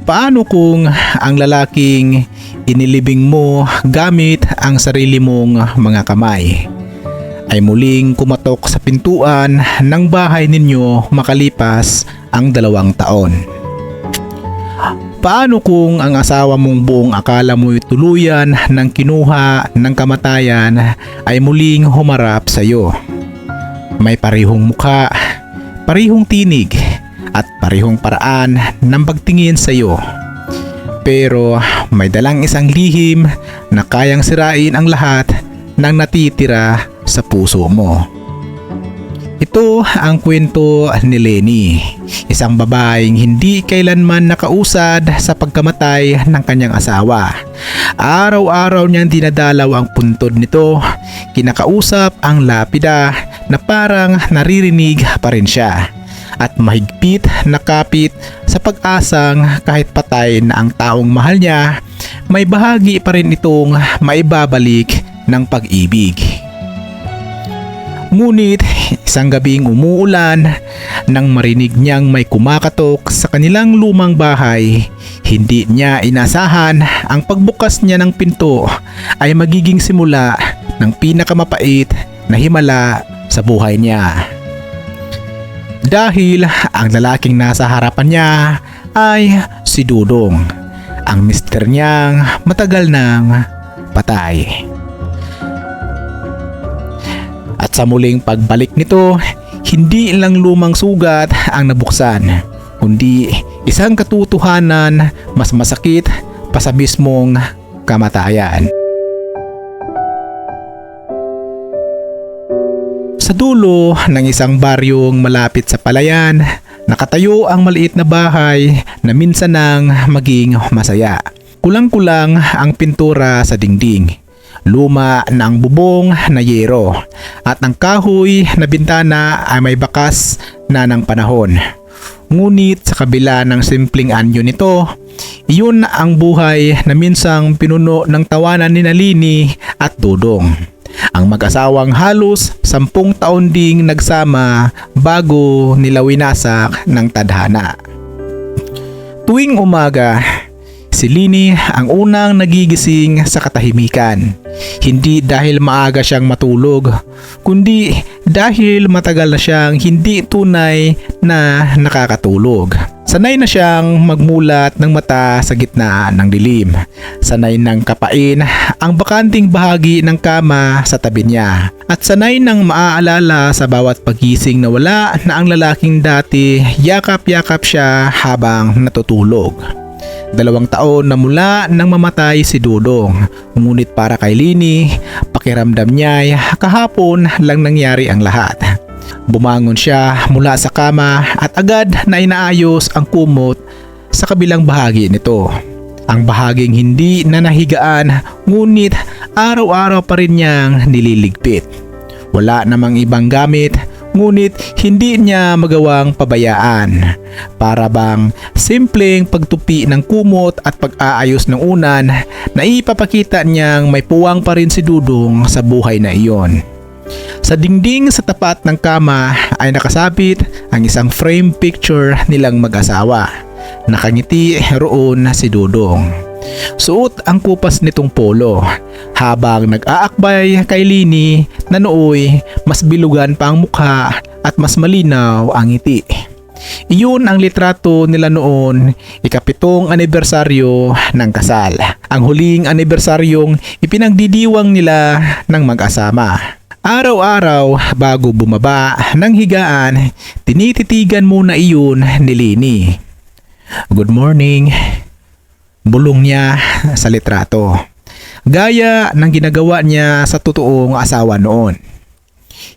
Paano kung ang lalaking inilibing mo gamit ang sarili mong mga kamay ay muling kumatok sa pintuan ng bahay ninyo makalipas ang 2 taon? Paano kung ang asawa mong buong akala mo'y tuluyan ng kinuha ng kamatayan ay muling humarap sa iyo? May parehong mukha, parehong tinig at parehong paraan ng pagtingin sa iyo. Pero may dalang isang lihim na kayang sirain ang lahat ng natitira sa puso mo. Ito ang kwento ni Lenny, isang babaeng hindi kailanman nakausad sa pagkamatay ng kanyang asawa. Araw-araw niyang dinadalaw ang puntod nito, kinakausap ang lapida na parang naririnig pa rin siya, at mahigpit na kapit sa pag-asang kahit patay na ang taong mahal niya, may bahagi pa rin itong maibabalik ng pag-ibig. Ngunit isang gabing umuulan, nang marinig niyang may kumakatok sa kanilang lumang bahay, hindi niya inasahan ang pagbukas niya ng pinto ay magiging simula ng pinakamapait na himala sa buhay niya. Dahil ang lalaking nasa harapan niya ay si Dudong, ang mister niyang matagal nang patay. At sa muling pagbalik nito, hindi lang lumang sugat ang nabuksan, kundi isang katotohanan mas masakit pa sa mismong kamatayan. Sa dulo ng isang baryong malapit sa palayan, nakatayo ang maliit na bahay na minsan nang maging masaya. Kulang-kulang ang pintura sa dingding. Luma na ang bubong na yero at ang kahoy na bintana ay may bakas na ng panahon. Ngunit sa kabila ng simpleng anyo nito, iyon ang buhay na minsang pinuno ng tawanan ni Lenny at Dudong. Ang mag-asawang halos 10 taon ding nagsama bago nila winasak ng tadhana. Tuwing umaga, si Lenny ang unang nagigising sa katahimikan. Hindi dahil maaga siyang matulog, kundi dahil matagal na siyang hindi tunay na nakakatulog. Sanay na siyang magmulat ng mata sa gitna ng dilim. Sanay nang kapain ang bakanting bahagi ng kama sa tabi niya. At sanay nang maaalala sa bawat pagising na wala na ang lalaking dati yakap-yakap siya habang natutulog. 2 taon na mula nang mamatay si Dudong, ngunit para kay Lenny, pakiramdam niya kahapon lang nangyari ang lahat. Bumangon siya mula sa kama at agad na inaayos ang kumot sa kabilang bahagi nito. Ang bahaging hindi na nahigaan, ngunit araw-araw pa rin niyang nililigpit. Wala namang ibang gamit, ngunit hindi niya magawang pabayaan. Para bang simpleng pagtupi ng kumot at pag-aayos ng unan na ipapakita niyang may puwang pa rin si Dudong sa buhay na iyon. Sa dingding sa tapat ng kama ay nakasabit ang isang frame picture nilang mag-asawa. Nakangiti roon si Dudong. Suot ang kupas nitong polo habang nag-aakbay kay Lenny na nooy mas bilugan pa ang mukha at mas malinaw ang ngiti. Iyon ang litrato nila noon, ika-7 anibersaryo ng kasal. Ang huling anibersaryong ipinagdidiwang nila ng mag-asama. Araw-araw bago bumaba ng higaan, tinititigan muna iyon ni Lenny. "Good morning," bulong niya sa litrato. Gaya ng ginagawa niya sa totoong asawa noon.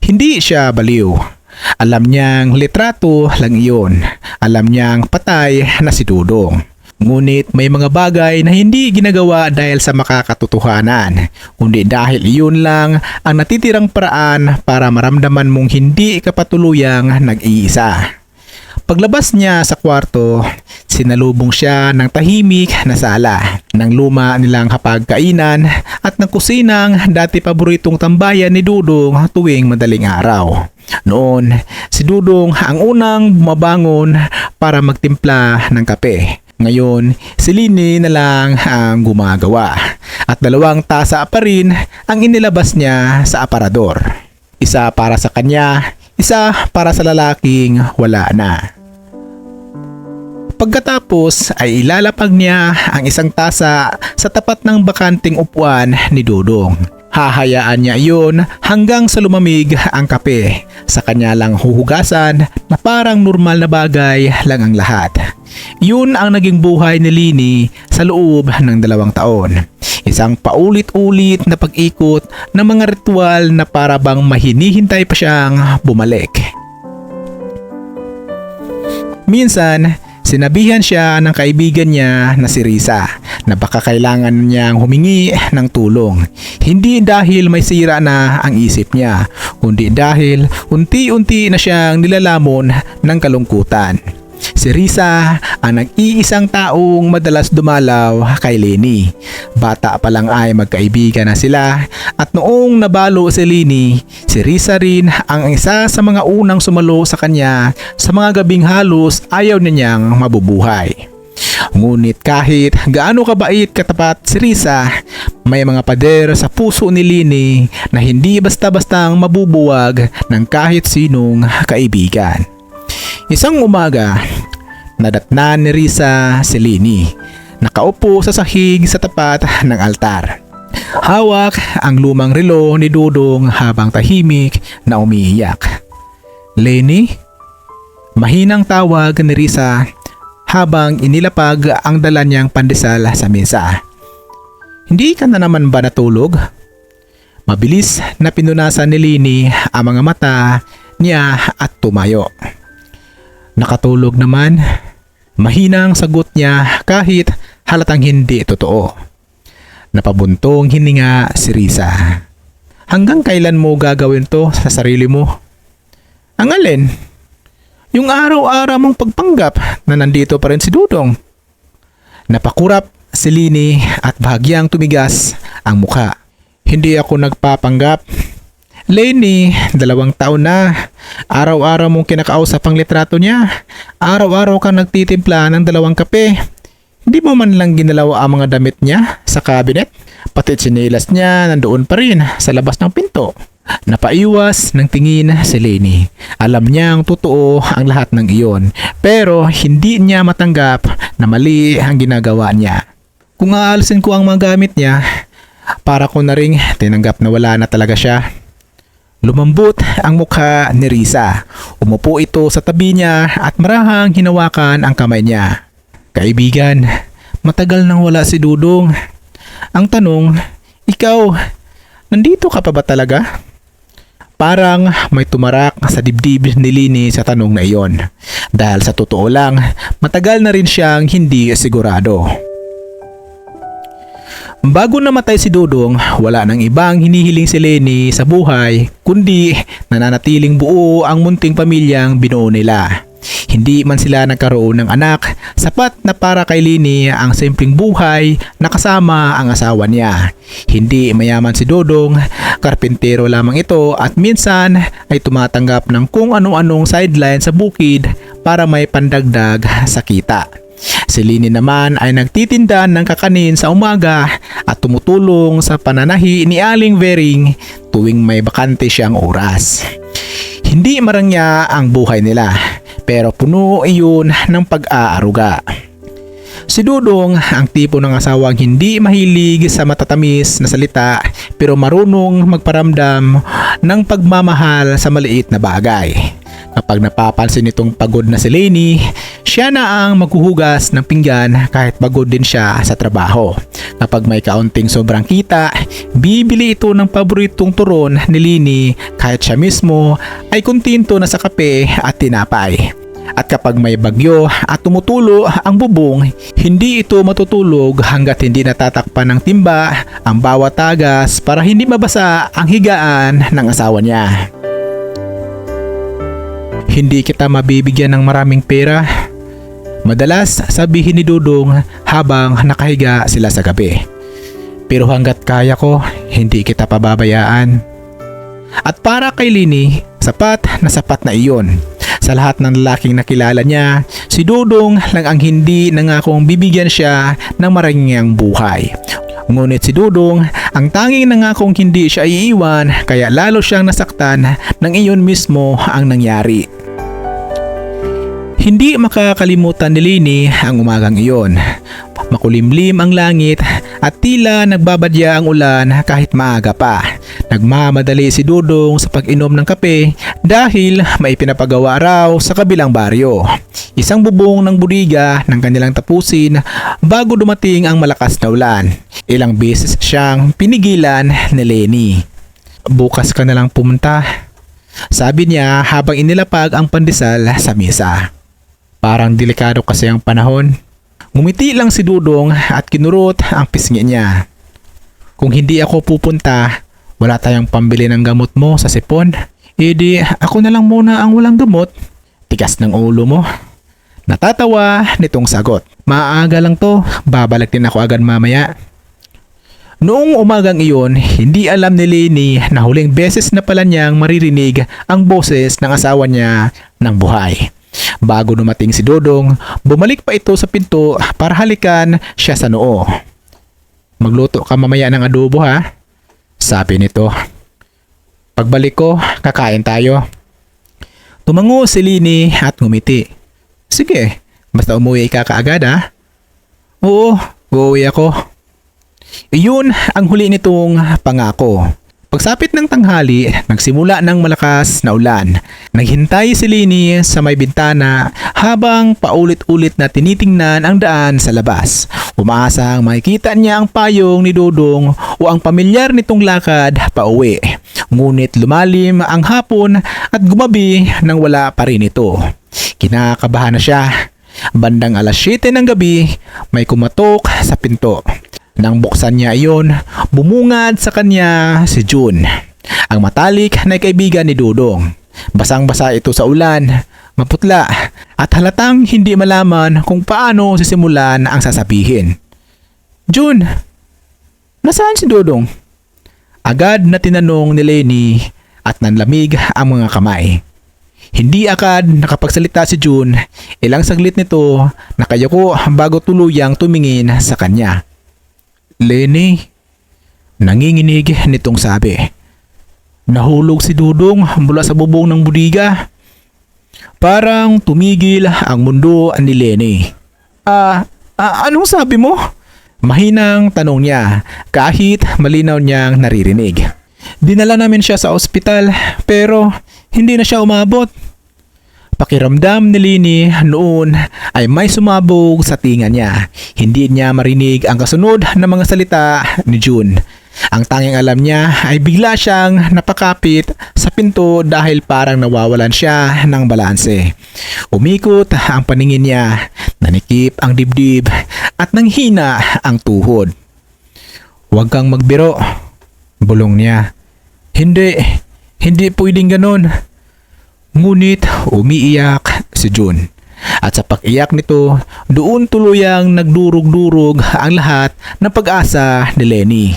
Hindi siya baliw. Alam niyang litrato lang iyon. Alam niyang patay na si Dudong. Ngunit may mga bagay na hindi ginagawa dahil sa makakatotohanan, kundi dahil iyon lang ang natitirang paraan para maramdaman mong hindi ka patuluyang nag-iisa. Paglabas niya sa kwarto, sinalubong siya ng tahimik na sala, ng luma nilang hapagkainan at ng kusinang dati paboritong tambayan ni Dudong tuwing madaling araw. Noon, si Dudong ang unang bumabangon para magtimpla ng kape. Ngayon, si Lini na lang ang gumagawa at 2 tasa pa rin ang inilabas niya sa aparador. Isa para sa kanya, isa para sa lalaking wala na. Pagkatapos ay ilalapag niya ang isang tasa sa tapat ng bakanting upuan ni Dudong. Hahayaan niya iyon hanggang sa lumamig ang kape. Sa kanya lang huhugasan na parang normal na bagay lang ang lahat. Yun ang naging buhay ni Lini sa loob ng 2 taon. Isang paulit-ulit na pag-ikot ng mga ritual na para bang mahinihintay pa siyang bumalik. Minsan, sinabihan siya ng kaibigan niya na si Risa na baka kailangan niyang humingi ng tulong. Hindi dahil may sira na ang isip niya, kundi dahil unti-unti na siyang nilalamon ng kalungkutan. Si Risa ang nag-iisang taong madalas dumalaw kay Lini. Bata pa lang ay magkaibigan na sila at noong nabalo si Lini, si Risa rin ang isa sa mga unang sumalo sa kanya sa mga gabing halos ayaw na niyang mabubuhay. Ngunit kahit gaano kabait katapat si Risa, may mga pader sa puso ni Lini na hindi basta-bastang mabubuwag ng kahit sinong kaibigan. Isang umaga, nadatnan ni Risa si Lini, nakaupo sa sahig sa tapat ng altar. Hawak ang lumang relo ni Dudong habang tahimik na umiiyak. "Lini?" Mahinang tawag ni Risa habang inilapag ang dala niyang pandesal sa mesa. "Hindi ka na naman ba natulog?" Mabilis na pinunasan ni Lini ang mga mata niya at tumayo. "Nakatulog naman." Mahinang sagot niya kahit halatang hindi totoo. Napabuntong hininga si Risa. "Hanggang kailan mo gagawin to sa sarili mo?" "Ang alin?" "Yung araw-araw mong pagpanggap na nandito pa rin si Dudong." Napakurap si Lini at bahagyang tumigas ang mukha. "Hindi ako nagpapanggap. Lini, 2 taon na. Araw-araw mong kinakausap ang litrato niya. Araw-araw kang nagtitimpla ng 2 kape. Hindi mo man lang ginalaw ang mga damit niya sa cabinet. Pati tsinelas niya nandoon pa rin sa labas ng pinto." Napaiwas ng tingin si Lini. Alam niyang totoo ang lahat ng iyon, pero hindi niya matanggap na mali ang ginagawa niya. "Kung aalisin ko ang mga gamit niya, para ko na ring tinanggap na wala na talaga siya." Lumambot ang mukha ni Risa. Umupo ito sa tabi niya at marahang hinawakan ang kamay niya. "Kaibigan, matagal nang wala si Dudong. Ang tanong, ikaw, nandito ka pa ba talaga?" Parang may tumarak sa dibdib ni Lini sa tanong na iyon. Dahil sa totoo lang, matagal na rin siyang hindi sigurado. Bago namatay si Dudong, wala nang ibang hinihiling si Lini sa buhay kundi nananatiling buo ang munting pamilyang binuo nila. Hindi man sila nagkaroon ng anak, sapat na para kay Lini ang simpleng buhay na kasama ang asawa niya. Hindi mayaman si Dudong, karpintero lamang ito at minsan ay tumatanggap ng kung anong-anong sideline sa bukid para may pandagdag sa kita. Si Lini naman ay nagtitinda ng kakanin sa umaga at tumutulong sa pananahi ni Aling Vering tuwing may bakante siyang oras. Hindi marangya ang buhay nila, pero puno iyon ng pag-aaruga. Si Dudong ang tipo ng asawang hindi mahilig sa matatamis na salita pero marunong magparamdam ng pagmamahal sa maliit na bagay. Kapag napapansin nitong pagod na si Lini, siya na ang maghuhugas ng pinggan kahit pagod din siya sa trabaho. Kapag may kaunting sobrang kita, bibili ito ng paboritong turon ni Lini kahit siya mismo ay kuntinto na sa kape at tinapay. At kapag may bagyo at tumutulo ang bubong, hindi ito matutulog hanggat hindi natatakpan ng timba ang bawat tagas para hindi mabasa ang higaan ng asawa niya. "Hindi kita mabibigyan ng maraming pera," madalas sabihin ni Dudong habang nakahiga sila sa gabi. "Pero hanggat kaya ko, hindi kita pababayaan." At para kay Lini, sapat na iyon. Sa lahat ng lalaking nakilala niya, si Dudong lang ang hindi nangakong bibigyan siya ng marangyang buhay. Ngunit si Dudong ang tanging nangakong hindi siya iiwan, kaya lalo siyang nasaktan nang iyon mismo ang nangyari. Hindi makakalimutan ni Lenny ang umagang iyon. Makulimlim ang langit at tila nagbabadya ang ulan kahit maaga pa. Nagmamadali si Dudong sa pag-inom ng kape dahil may pinapagawa raw sa kabilang baryo. Isang bubong ng budiga ng kanilang tapusin bago dumating ang malakas na ulan. Ilang beses siyang pinigilan ni Lenny. "Bukas ka na lang pumunta," sabi niya habang inilapag ang pandesal sa mesa. "Parang delikado kasi ang panahon." Ngumiti lang si Dudong at kinurot ang pisngi niya. "Kung hindi ako pupunta, wala tayong pambili ng gamot mo sa sipon. Di ako na lang muna ang walang gamot." Tigas ng ulo mo. Natatawa nitong sagot. "Maaga lang to, babalik din ako agad mamaya." Noong umagang iyon, hindi alam ni Lenny na huling beses na pala niyang maririnig ang boses ng asawa niya ng buhay. Bago dumating si Dudong, bumalik pa ito sa pinto para halikan siya sa noo. "Magluto ka mamaya ng adobo ha," sabi nito. "Pagbalik ko, kakain tayo." Tumango si Lenny at ngumiti. "Sige, basta umuwi ka kaagad ha." "Oo, uuwi ako." Iyon ang huli nitong pangako. Pagsapit ng tanghali, nagsimula ng malakas na ulan. Naghintay si Lenny sa may bintana habang paulit-ulit na tinitingnan ang daan sa labas. Umaasang makikita niya ang payong ni Dudong o ang pamilyar nitong lakad pauwi. Ngunit lumalim ang hapon at gumabi nang wala pa rin ito. Kinakabahan na siya. Bandang alas 7 ng gabi, may kumatok sa pinto. Nang buksan niya iyon, bumungad sa kanya si June, ang matalik na kaibigan ni Dudong. Basang-basa ito sa ulan, maputla, at halatang hindi malaman kung paano sisimulan ang sasabihin. "June, nasaan si Dudong?" Agad na tinanong ni Lenny at nanlamig ang mga kamay. Hindi agad nakapagsalita si June. Ilang saglit nito nakayuko bago tuluyang tumingin sa kanya. "Lenny," nanginginig nitong sabi. "Nahulog si Dudong mula sa bubong ng budiga." Parang tumigil ang mundo ni Lenny. Anong sabi mo?" Mahinang tanong niya kahit malinaw niyang naririnig. "Dinala namin siya sa ospital pero hindi na siya umabot." Pakiramdam ni Lenny noon ay may sumabog sa tinga niya. Hindi niya marinig ang kasunod na mga salita ni June. Ang tanging alam niya ay bigla siyang napakapit sa pinto dahil parang nawawalan siya ng balanse. Umikot ang paningin niya, nanikip ang dibdib at nanghina ang tuhod. "Huwag kang magbiro," bulong niya. Hindi pwedeng ganun." Ngunit umiiyak si June. At sa pag-iyak nito, doon tuluyang nagdurog-durog ang lahat ng pag-asa ni Lenny.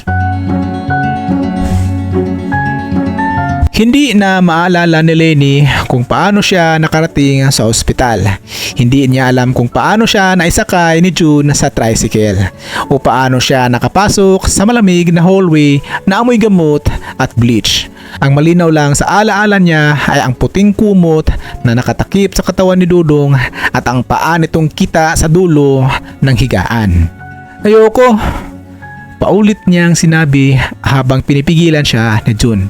Hindi na maalala ni Lenny kung paano siya nakarating sa ospital. Hindi niya alam kung paano siya naisakay ni June sa tricycle o paano siya nakapasok sa malamig na hallway na amoy gamot at bleach. Ang malinaw lang sa alaala niya ay ang puting kumot na nakatakip sa katawan ni Dudong at ang paa nitong kita sa dulo ng higaan. "Ayoko," paulit niyang sinabi habang pinipigilan siya ni June.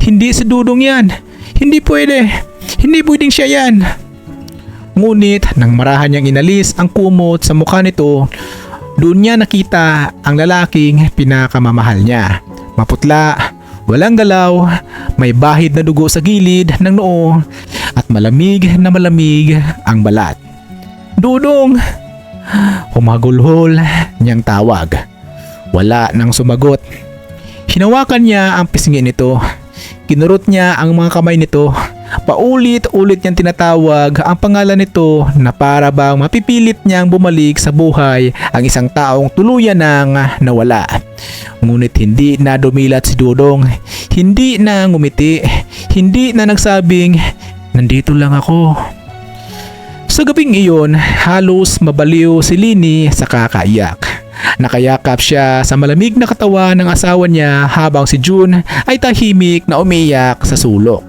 "Hindi si Dudong yan. Hindi pwede. Hindi pwedeng siya yan." Ngunit nang marahan niyang inalis ang kumot sa mukha nito, doon niya nakita ang lalaking pinakamamahal niya. Maputla, walang galaw, may bahid na dugo sa gilid ng noo at malamig ang balat. "Dudong!" Humagulhol niyang tawag. Wala nang sumagot. Hinawakan niya ang pisngi nito. Kinurot niya ang mga kamay nito. Paulit-ulit niyang tinatawag ang pangalan nito na para bang mapipilit niyang bumalik sa buhay ang isang taong tuluyan nang nawala. Ngunit hindi na dumilat si Dudong. Hindi na ngumiti. Hindi na nagsabing, "Nandito lang ako." Sa gabing iyon, halos mabaliw si Lini sa kakaiyak. Nakayakap siya sa malamig na katawan ng asawa niya habang si June ay tahimik na umiiyak sa sulok.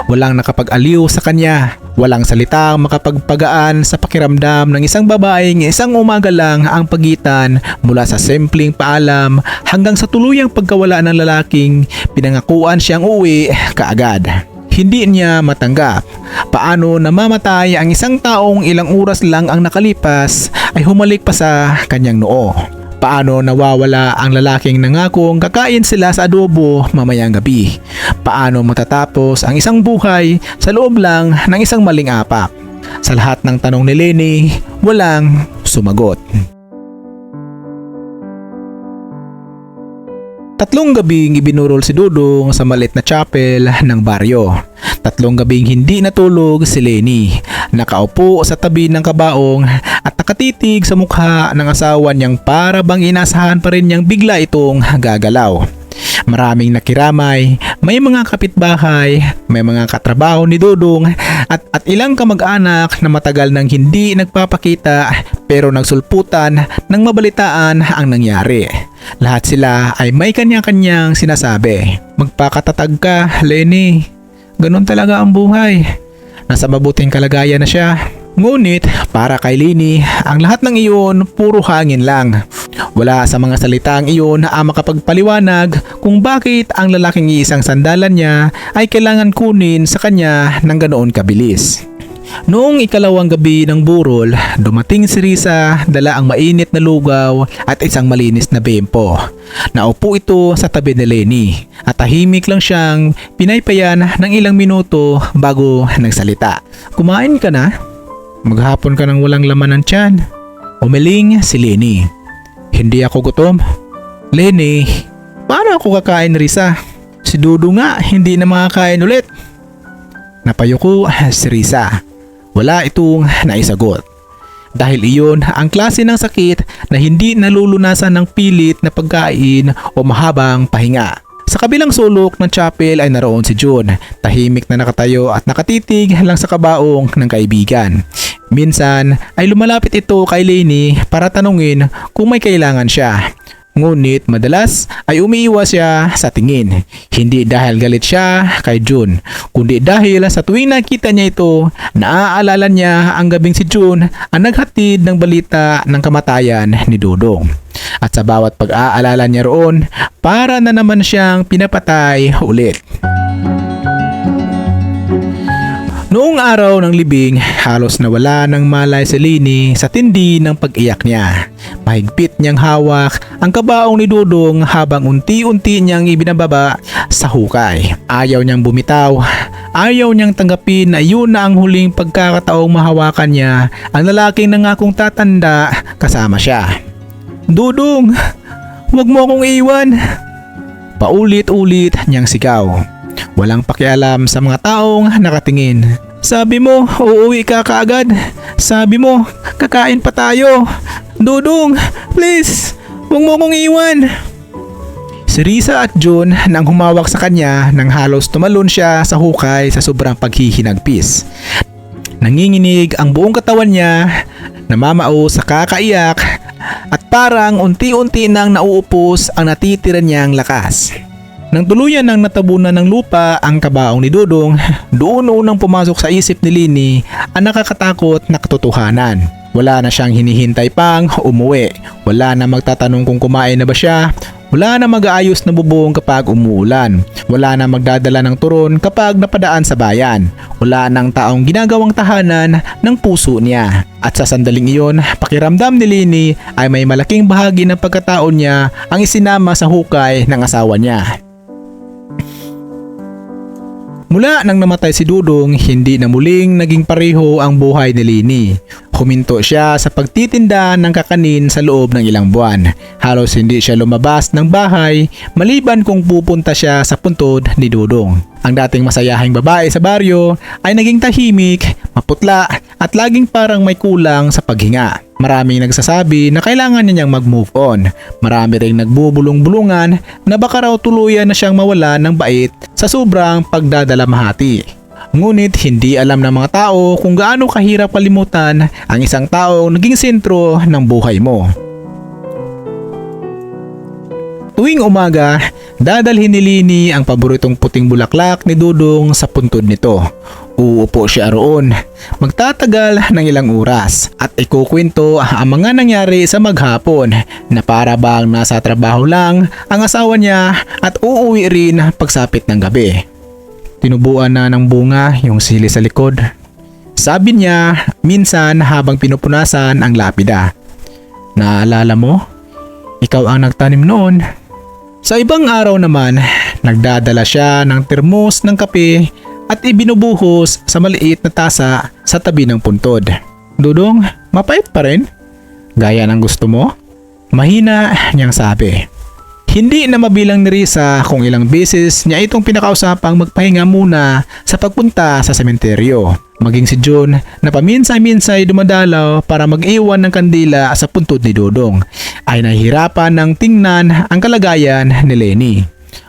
Walang nakapag-aliw sa kanya, walang salitang makapagpagaan sa pakiramdam ng isang babaeng isang umaga lang ang pagitan mula sa simpleng paalam hanggang sa tuluyang pagkawala ng lalaking pinangakuan siyang uuwi kaagad. Hindi niya matanggap paano namamatay ang isang taong ilang oras lang ang nakalipas ay humalik pa sa kanyang noo. Paano nawawala ang lalaking nangakong kakain sila sa adobo mamayang gabi? Paano matatapos ang isang buhay sa loob lang ng isang maling apak? Sa lahat ng tanong ni Lenny, walang sumagot. 3 gabing ibinurol si Dudong sa maliit na chapel ng baryo. 3 gabing hindi natulog si Lenny. Nakaupo sa tabi ng kabaong at nakatitig sa mukha ng asawa niyang para bang inasahan pa rin niyang bigla itong gagalaw. Maraming nakiramay, may mga kapitbahay, may mga katrabaho ni Dudong at ilang kamag-anak na matagal nang hindi nagpapakita pero nagsulputan nang mabalitaan ang nangyari. Lahat sila ay may kanya-kanyang sinasabi. Magpakatatag ka, Lenny. Ganun talaga ang buhay. Nasa mabuting kalagayan na siya. Ngunit para kay Lenny, ang lahat ng iyon puro hangin lang. Wala sa mga salitang iyon na makapagpaliwanag kung bakit ang lalaking isang sandalan niya ay kailangan kunin sa kanya ng ganoon kabilis. Noong 2 gabi ng burol, dumating si Risa, dala ang mainit na lugaw at isang malinis na bempo. Naupo ito sa tabi ni Lenny at tahimik lang siyang pinaypayan ng ilang minuto bago nagsalita. Kumain ka na? Maghapon ka nang walang laman ng tiyan. Umiling si Lenny. Hindi ako gutom. Lenny, paano ako kakain, Risa? Si Dudu nga hindi na makakain ulit. Napayuko si Risa. Wala itong naisagot. Dahil iyon ang klase ng sakit na hindi nalulunasan ng pilit na pagkain o mahabang pahinga. Sa kabilang sulok ng chapel ay naroon si June, tahimik na nakatayo at nakatitig lang sa kabaong ng kaibigan. Minsan ay lumalapit ito kay Lenny para tanungin kung may kailangan siya. Ngunit madalas ay umiiwas siya sa tingin. Hindi dahil galit siya kay June, kundi dahil sa tuwing nakita niya ito, naaalala niya ang gabing si June ang naghatid ng balita ng kamatayan ni Dudong. At sa bawat pag-aalala niya roon, para na naman siyang pinapatay ulit. Noong araw ng libing, halos nawala ng malay si Lenny sa tindi ng pag-iyak niya. Mahigpit niyang hawak ang kabaong ni Dudong habang unti-unti niyang ibinababa sa hukay. Ayaw niyang bumitaw. Ayaw niyang tanggapin na yun na ang huling pagkakataong mahawakan niya ang lalaking nangakong tatanda kasama siya. Dudong, huwag mo akong iwan. Paulit-ulit niyang sigaw. Walang pakialam sa mga taong nakatingin. Sabi mo, uuwi ka kaagad. Sabi mo, kakain pa tayo. Dudong, please, huwag mo akong iwan. Si Risa at June nang humawak sa kanya nang halos tumalon siya sa hukay sa sobrang paghihinagpis. Nanginginig ang buong katawan niya, namamao sa kakaiyak at parang unti-unti nang nauupos ang natitira niyang lakas. Nang tuluyan nang natabunan ng lupa ang kabaong ni Dudong, doon unang pumasok sa isip ni Lenny ang nakakatakot na katotohanan. Wala na siyang hinihintay pang umuwi. Wala na magtatanong kung kumain na ba siya. Wala na mag-aayos na bubong kapag umuulan. Wala na magdadala ng turon kapag napadaan sa bayan. Wala nang taong ginagawang tahanan ng puso niya. At sa sandaling iyon, pakiramdam ni Lenny ay may malaking bahagi ng pagkataon niya ang isinama sa hukay ng asawa niya. Mula nang namatay si Dudong, hindi na muling naging pareho ang buhay ni Lenny. Huminto siya sa pagtitinda ng kakanin sa loob ng ilang buwan. Halos hindi siya lumabas ng bahay maliban kung pupunta siya sa puntod ni Dudong. Ang dating masayahing babae sa baryo ay naging tahimik, maputla at laging parang may kulang sa paghinga. Maraming nagsasabi na kailangan niyang mag-move on. Marami ring nagbubulong-bulungan na baka raw tuluyan na siyang mawala ng bait sa sobrang pagdadalamhati. Ngunit hindi alam ng mga tao kung gaano kahirap kalimutan ang isang taong naging sentro ng buhay mo. Tuwing umaga, dadalhin ni Leni ang paboritong puting bulaklak ni Dudong sa puntod nito. Uupo siya roon, magtatagal ng ilang oras at ikukwento ang mga nangyari sa maghapon na para bang nasa trabaho lang ang asawa niya at uuwi rin pagsapit ng gabi. Tinubuan na ng bunga yung sili sa likod. Sabi niya minsan habang pinupunasan ang lapida. Naalala mo? Ikaw ang nagtanim noon. Sa ibang araw naman, nagdadala siya ng termos ng kape at ibinubuhos sa maliit na tasa sa tabi ng puntod. Dudong, mapait pa rin? Gaya ng gusto mo? Mahina niyang sabi. Hindi na mabilang ni Risa kung ilang beses niya itong pinakausapang magpahinga muna sa pagpunta sa sementeryo. Maging si John na paminsan-minsay dumadalaw para mag-iwan ng kandila sa puntod ni Dudong ay nahihirapan ng tingnan ang kalagayan ni Leni.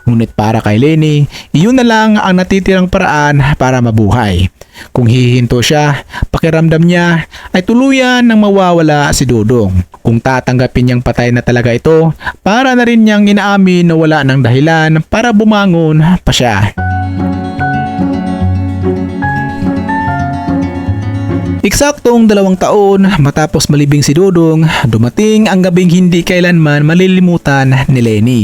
Ngunit para kay Leni, iyon na lang ang natitirang paraan para mabuhay. Kung hihinto siya, pakiramdam niya ay tuluyan nang mawawala si Dudong. Kung tatanggapin niyang patay na talaga ito, para na rin niyang inaamin na wala ng dahilan para bumangon pa siya. Eksaktong 2 taon matapos malibing si Dudong, dumating ang gabing hindi kailanman malilimutan ni Leni.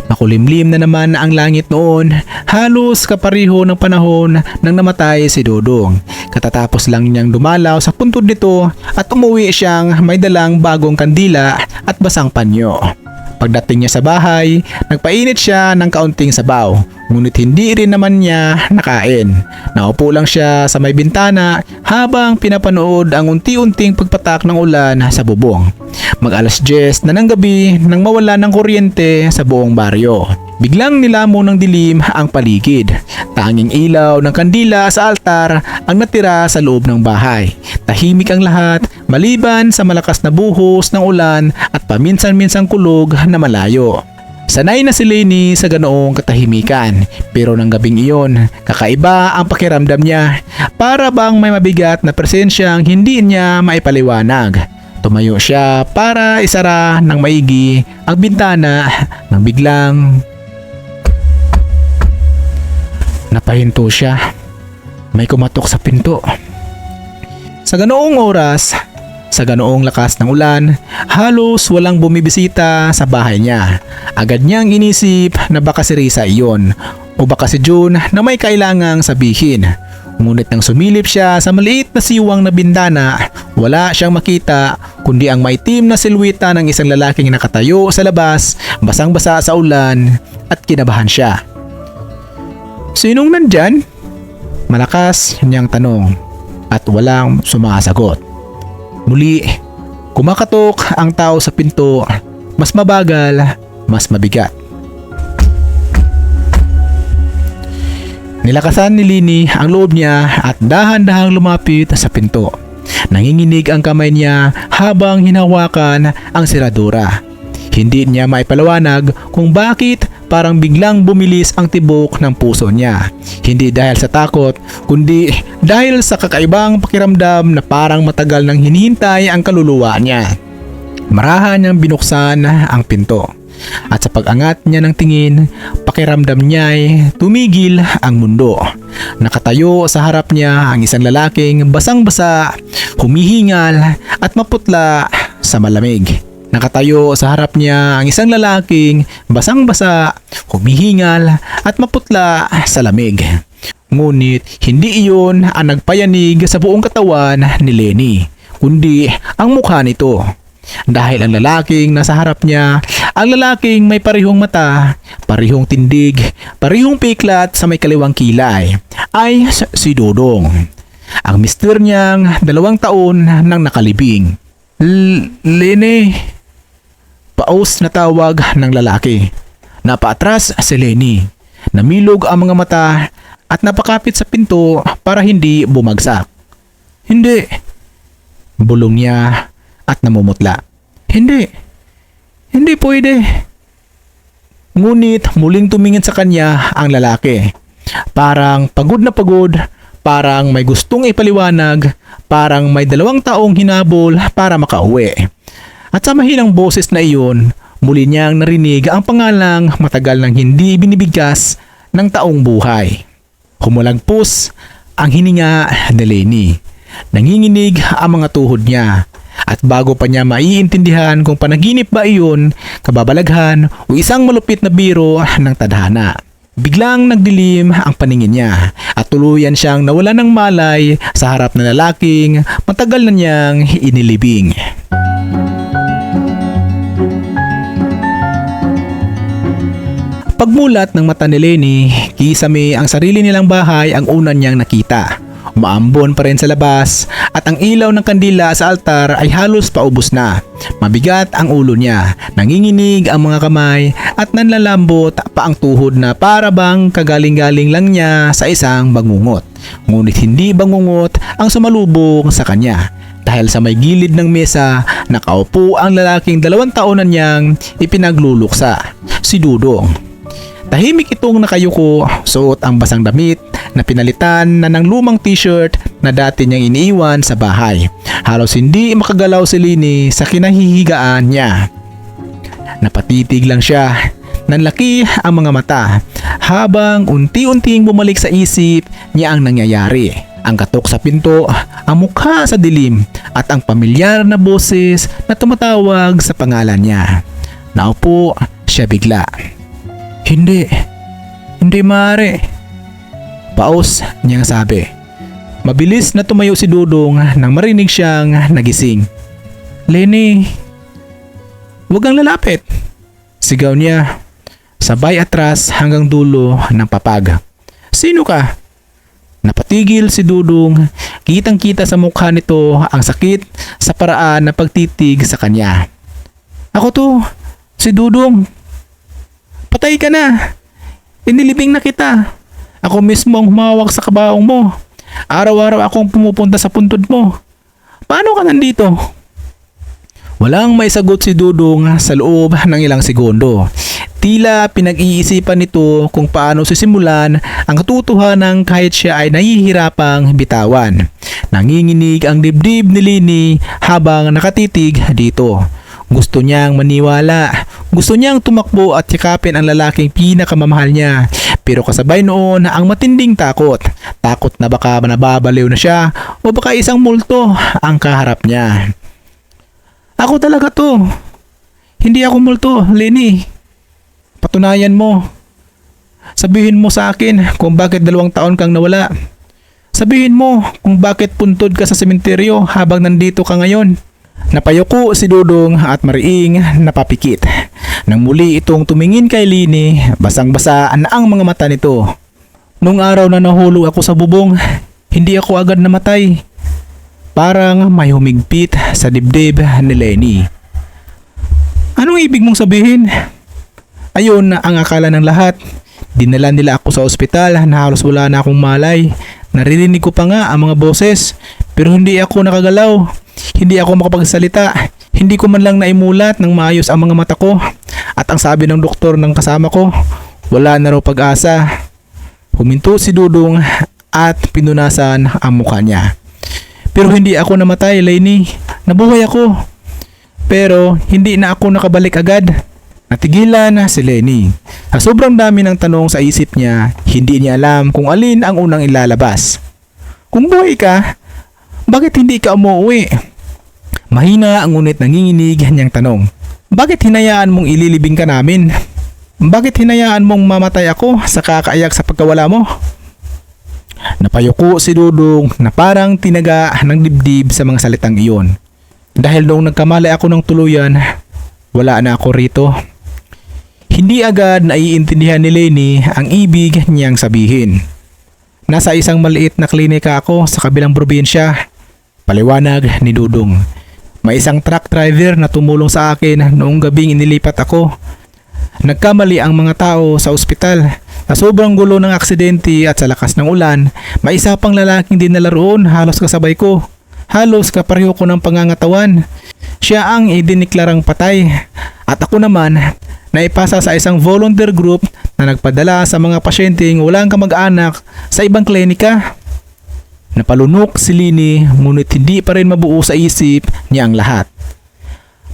Makulimlim na naman ang langit noon, halos kapareho ng panahon nang namatay si Dudong. Katatapos lang niyang dumalaw sa puntod nito at umuwi siyang may dalang bagong kandila at basang panyo. Pagdating niya sa bahay, nagpainit siya ng kaunting sabaw, ngunit hindi rin naman niya nakain. Naupo lang siya sa may bintana habang pinapanood ang unti-unting pagpatak ng ulan sa bubong. Mag-alas 10 na ng gabi nang mawala ng kuryente sa buong baryo. Biglang nilamo ng dilim ang paligid. Tanging ilaw ng kandila sa altar ang natira sa loob ng bahay. Tahimik ang lahat maliban sa malakas na buhos ng ulan at paminsan-minsang kulog na malayo. Sanay na si Leni sa ganoong katahimikan, pero ng gabing iyon, kakaiba ang pakiramdam niya. Para bang may mabigat na presensyang hindi niya maipaliwanag. Tumayo siya para isara ng maigi ang bintana nang biglang napahinto siya. May kumatok sa pinto. Sa ganoong oras, sa ganoong lakas ng ulan, halos walang bumibisita sa bahay niya. Agad niyang inisip na baka si Risa iyon o baka si June na may kailangang sabihin. Ngunit nang sumilip siya sa maliit na siwang na bintana, wala siyang makita kundi ang maitim na silweta ng isang lalaking nakatayo sa labas, basang-basa sa ulan at kinabahan siya. Sinong nandyan? Malakas niyang tanong at walang sumasagot. Muli, kumakatok ang tao sa pinto, mas mabagal, mas mabigat. Nilakasan ni Leni ang loob niya at dahan-dahang lumapit sa pinto. Nanginginig ang kamay niya habang hinawakan ang seradura. Hindi niya maipaliwanag kung bakit parang biglang bumilis ang tibok ng puso niya. Hindi dahil sa takot, kundi dahil sa kakaibang pakiramdam na parang matagal nang hinihintay ang kaluluwa niya. Marahan niyang binuksan ang pinto. At sa pag-angat niya ng tingin, pakiramdam niya ay tumigil ang mundo. Nakatayo sa harap niya ang isang lalaking basang-basa, humihingal at maputla sa malamig. Nakatayo sa harap niya ang isang lalaking basang-basa, humihingal at maputla sa lamig. Ngunit hindi iyon ang nagpayanig sa buong katawan ni Leni, kundi ang mukha nito. Dahil ang lalaking nasa harap niya, ang lalaking may parehong mata, parehong tindig, parehong piklat sa may kaliwang kilay, ay si Dudong. Ang mister niyang 2 taon nang nakalibing. Leni, paus na tawag ng lalaki. Napaatras si Leni. Namilog ang mga mata at napakapit sa pinto para hindi bumagsak. Hindi. Bulong niya at namumutla. Hindi pwede. Ngunit muling tumingin sa kanya ang lalaki. Parang pagod na pagod Parang may gustong ipaliwanag, parang may 2 taong hinabol para makauwi. At sa mahinang boses na iyon, muli niyang narinig ang pangalang matagal nang hindi binibigkas ng taong buhay. Humulagpos ang hininga ni Lenny. Nanginginig ang mga tuhod niya. At bago pa niya maiintindihan kung panaginip ba iyon, kababalaghan o isang malupit na biro ng tadhana, biglang nagdilim ang paningin niya at tuluyan siyang nawala ng malay sa harap ng lalaking matagal na niyang inilibing. Pagmulat ng mata ni Lenny, kisame ang sarili nilang bahay ang una niyang nakita. Umaambon pa rin sa labas at ang ilaw ng kandila sa altar ay halos paubos na. Mabigat ang ulo niya, nanginginig ang mga kamay at nanlalambot pa ang tuhod na para bang kagaling-galing lang niya sa isang bangungot. Ngunit hindi bangungot ang sumalubong sa kanya. Dahil sa may gilid ng mesa, nakaupo ang lalaking 2 taon na niyang ipinagluluksa, si Dudong. Tahimik itong nakayuko, suot ang basang damit na pinalitan na ng lumang t-shirt na dati niyang iniiwan sa bahay. Halos hindi makagalaw si Lenny sa kinahihigaan niya. Napatitig lang siya. Nanlaki ang mga mata habang unti-unting bumalik sa isip niya ang nangyayari. Ang katok sa pinto, ang mukha sa dilim at ang pamilyar na boses na tumatawag sa pangalan niya. Naupo siya bigla. Hindi maaari. Paus niyang sabi. Mabilis na tumayo si Dudong nang marinig siyang nagising. Lenny, huwag kang lalapit. Sigaw niya. Sabay atras hanggang dulo ng papag. Sino ka? Napatigil si Dudong. Kitang-kita sa mukha nito ang sakit sa paraan na pagtitig sa kanya. Ako to, si Dudong. Patay ka na. Inilibing na kita. Ako mismo ang humawak sa kabaong mo. Araw-araw akong pumupunta sa puntod mo. Paano ka nandito? Walang may sagot si Dudong sa loob ng ilang segundo. Tila pinag-iisipan nito kung paano sisimulan ang katotohanan kahit siya ay nahihirapang bitawan. Nanginginig ang dibdib ni Lenny habang nakatitig dito. Gusto niyang maniwala. Gusto niyang tumakbo at yakapin ang lalaking pinakamamahal niya. Pero kasabay noon ang matinding takot. Takot na baka nababaliw na siya o baka isang multo ang kaharap niya. Ako talaga to. Hindi ako multo, Lenny. Patunayan mo. Sabihin mo sa akin kung bakit 2 taon kang nawala. Sabihin mo kung bakit puntod ka sa sementeryo habang nandito ka ngayon. Napayuko si Dudong at mariing napapikit. Nang muli itong tumingin kay Lenny, basang-basa na ang mga mata nito. Nung araw na nahulog ako sa bubong, hindi ako agad namatay. Parang may humigpit sa dibdib ni Lenny. Anong ibig mong sabihin? Ayun ang akala ng lahat. Dinala nila ako sa ospital na halos wala na akong malay. Naririnig ko pa nga ang mga boses pero hindi ako nakagalaw. Hindi ako makapagsalita. Hindi ko man lang naimulat ng maayos ang mga mata ko. At ang sabi ng doktor ng kasama ko, wala na raw pag-asa. Huminto si Dudong at pinunasan ang mukha niya. Pero hindi ako namatay, Lenny. Nabuhay ako. Pero hindi na ako nakabalik agad. Natigilan si Lenny. Sa sobrang dami ng tanong sa isip niya, hindi niya alam kung alin ang unang ilalabas. Kung buhay ka, bakit hindi ka umuwi? Mahina ang ngunit nanginginig niyang tanong. Bakit hinayaan mong ililibing ka namin? Bakit hinayaan mong mamatay ako sa kakaiyak sa pagkawala mo? Napayuko si Dudong na parang tinaga ng dibdib sa mga salitang iyon. Dahil noong nagkamali ako ng tuluyan, wala na ako rito. Hindi agad naiintindihan ni Lenny ang ibig niyang sabihin. Nasa isang maliit na klinika ako sa kabilang probinsya. Paliwanag ni Dudong. May isang truck driver na tumulong sa akin noong gabing inilipat ako. Nagkamali ang mga tao sa ospital. Sa sobrang gulo ng aksidente at sa lakas ng ulan, may isa pang lalaking dinala roon halos kasabay ko. Halos kapareho ko ng pangangatawan. Siya ang idiniklarang patay. At ako naman, naipasa sa isang volunteer group na nagpadala sa mga pasyenteng walang kamag-anak sa ibang klinika. Napalunok si Lini ngunit hindi pa rin mabuo sa isip niya ang lahat.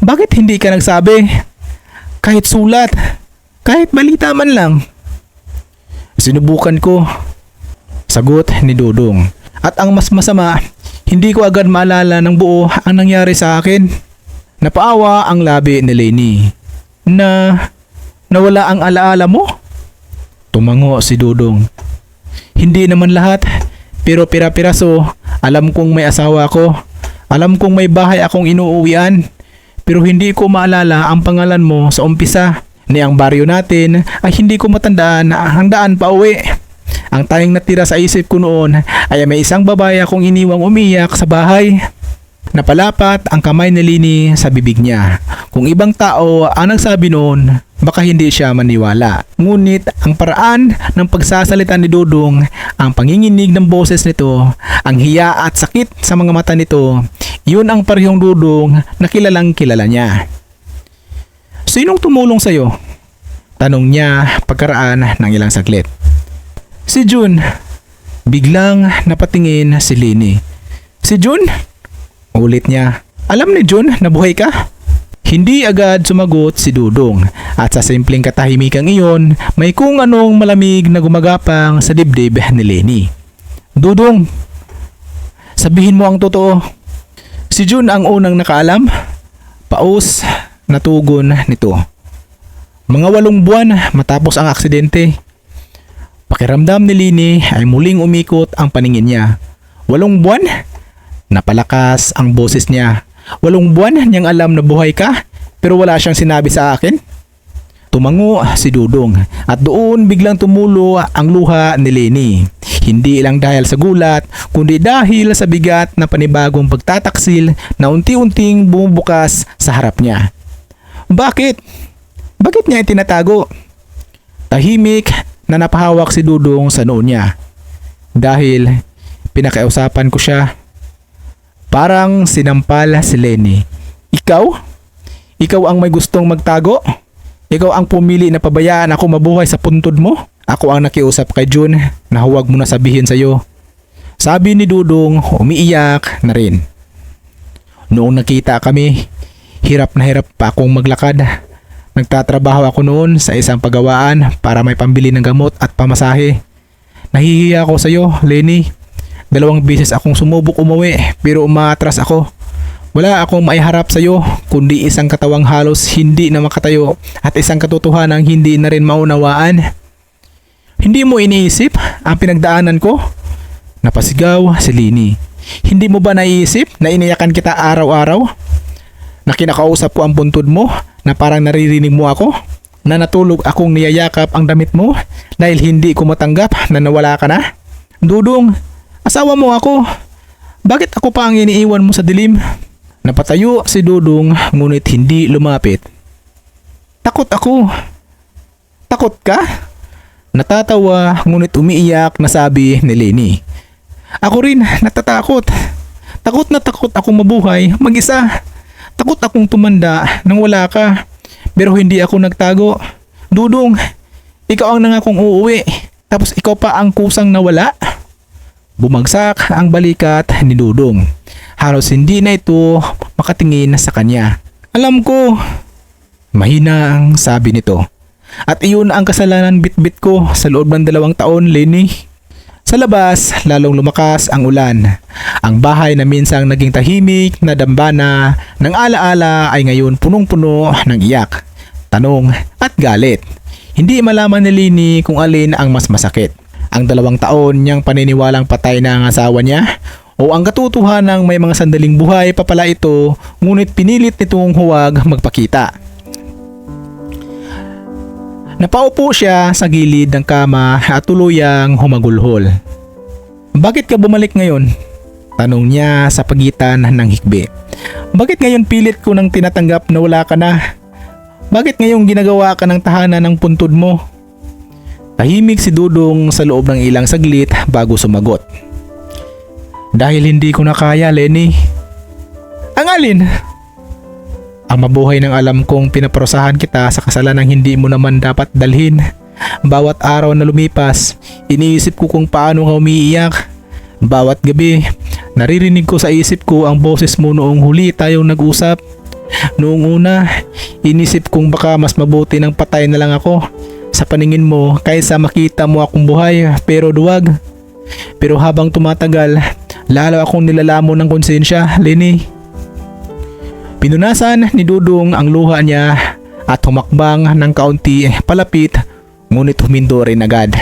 Bakit hindi ka nagsabi? Kahit sulat, kahit balita man lang. Sinubukan ko. Sagot ni Dudong. At ang mas masama, hindi ko agad maalala ng buo ang nangyari sa akin. Napaawa ang labi ni Leni. Nawala ang alaala mo? Tumango si Dudong. Hindi naman lahat, pero pira-piraso. Alam kong may asawa ko. Alam kong may bahay akong inuuwian. Pero hindi ko maalala ang pangalan mo sa umpisa. Ni ang baryo natin ay hindi ko matandaan ang daan pa uwi. Ang tanging natira sa isip ko noon ay may isang babae akong iniwang umiyak sa bahay. Napalapat ang kamay ni Lini sa bibig niya. Kung ibang tao ang nagsabi noon, baka hindi siya maniwala. Ngunit ang paraan ng pagsasalita ni Dudong, ang panginginig ng boses nito, ang hiya at sakit sa mga mata nito, yun ang parehong Dudong na kilalang kilala niya. Sinong tumulong sa'yo? Tanong niya pagkaraan ng ilang saglit. Si Jun. Biglang napatingin si Lini. Si Jun? Ulit niya. Alam ni Jun na buhay ka? Hindi agad sumagot si Dudong at sa simpleng katahimikang iyon, may kung anong malamig na gumagapang sa dibdib ni Leni. Dudong, sabihin mo ang totoo. Si Jun ang unang nakaalam? Paus na tugon nito. Mga 8 buwan matapos ang aksidente. Pakiramdam ni Lini ay muling umikot ang paningin niya. 8 buwan? Napalakas ang boses niya. 8 buwan niyang alam na buhay ka pero wala siyang sinabi sa akin? Tumango si Dudong at doon biglang tumulo ang luha ni Leni. Hindi lang dahil sa gulat kundi dahil sa bigat na panibagong pagtataksil na unti-unting bumubukas sa harap niya. Bakit? Bakit niya itinatago? Tahimik na napahawak si Dudong sa noo niya. Dahil pinakiusapan ko siya. Parang sinampal si Leni. Ikaw? Ikaw ang may gustong magtago? Ikaw ang pumili na pabayaan ako mabuhay sa puntod mo? Ako ang nakiusap kay Jun na huwag mo na sabihin sa'yo. Sabi ni Dudong, umiiyak na rin. Noong nakita kami, hirap na hirap pa akong maglakad. Nagtatrabaho ako noon sa isang pagawaan para may pambili ng gamot at pamasahe. Nahihiya ako sa'yo, Leni. 2 beses akong sumubok umuwi pero umaatras ako. Wala akong maiharap sa'yo kundi isang katawang halos hindi na makatayo at isang katotohanang hindi na rin maunawaan. Hindi mo iniisip ang pinagdaanan ko? Napasigaw si Lini. Hindi mo ba naiisip na iniyakan kita araw-araw? Na kinakausap ko ang puntod mo na parang naririnig mo ako? Na natulog akong niyayakap ang damit mo dahil hindi ko matanggap na nawala ka na? Dudong, asawa mo ako. Bakit ako pa ang iniiwan mo sa dilim? Napatayo si Dudong ngunit hindi lumapit. Takot ako. Takot ka? Natatawa ngunit umiiyak na sabi ni Leni. Ako rin natatakot. Takot na takot akong mabuhay mag-isa. Takot akong tumanda nang wala ka. Pero hindi ako nagtago. Dudong, ikaw ang nangakong uuwi. Tapos ikaw pa ang kusang nawala. Bumagsak ang balikat ni Dudong. Halos hindi na ito makatingin sa kanya. Alam ko. Mahina ang sabi nito. At iyon ang kasalanan bitbit ko sa loob ng 2 taon, Leni. Sa labas, lalong lumakas ang ulan. Ang bahay na minsang naging tahimik na dambana ng alaala ay ngayon punong-puno ng iyak, tanong at galit. Hindi malaman ni Lini kung alin ang mas masakit. Ang 2 taon niyang paniniwalang patay na ang asawa niya o ang katotohanang may mga sandaling buhay pa pala ito ngunit pinilit nitong huwag magpakita. Napaupo siya sa gilid ng kama at tuluyang humagulhol. Bakit ka bumalik ngayon? Tanong niya sa pagitan ng hikbi. Bakit ngayon pilit ko nang tinatanggap na wala ka na? Bakit ngayon ginagawa ka ng tahanan ng puntod mo? Tahimik si Dudong sa loob ng ilang saglit bago sumagot. Dahil hindi ko na kaya, Leni. Ang alin? Ang mabuhay ng alam kong pinaparusahan kita sa kasalanang hindi mo naman dapat dalhin. Bawat araw na lumipas, iniisip ko kung paano ka umiiyak. Bawat gabi, naririnig ko sa isip ko ang boses mo noong huli tayong nag-usap. Noong una, inisip kong baka mas mabuti nang patay na lang ako sa paningin mo kaysa makita mo akong buhay, pero duwag. Pero habang tumatagal, lalo akong nilalamon ng konsensya, Lenny. Pinunasan ni Dudong ang luha niya at humakbang ng kaunti palapit, ngunit humindo rin agad.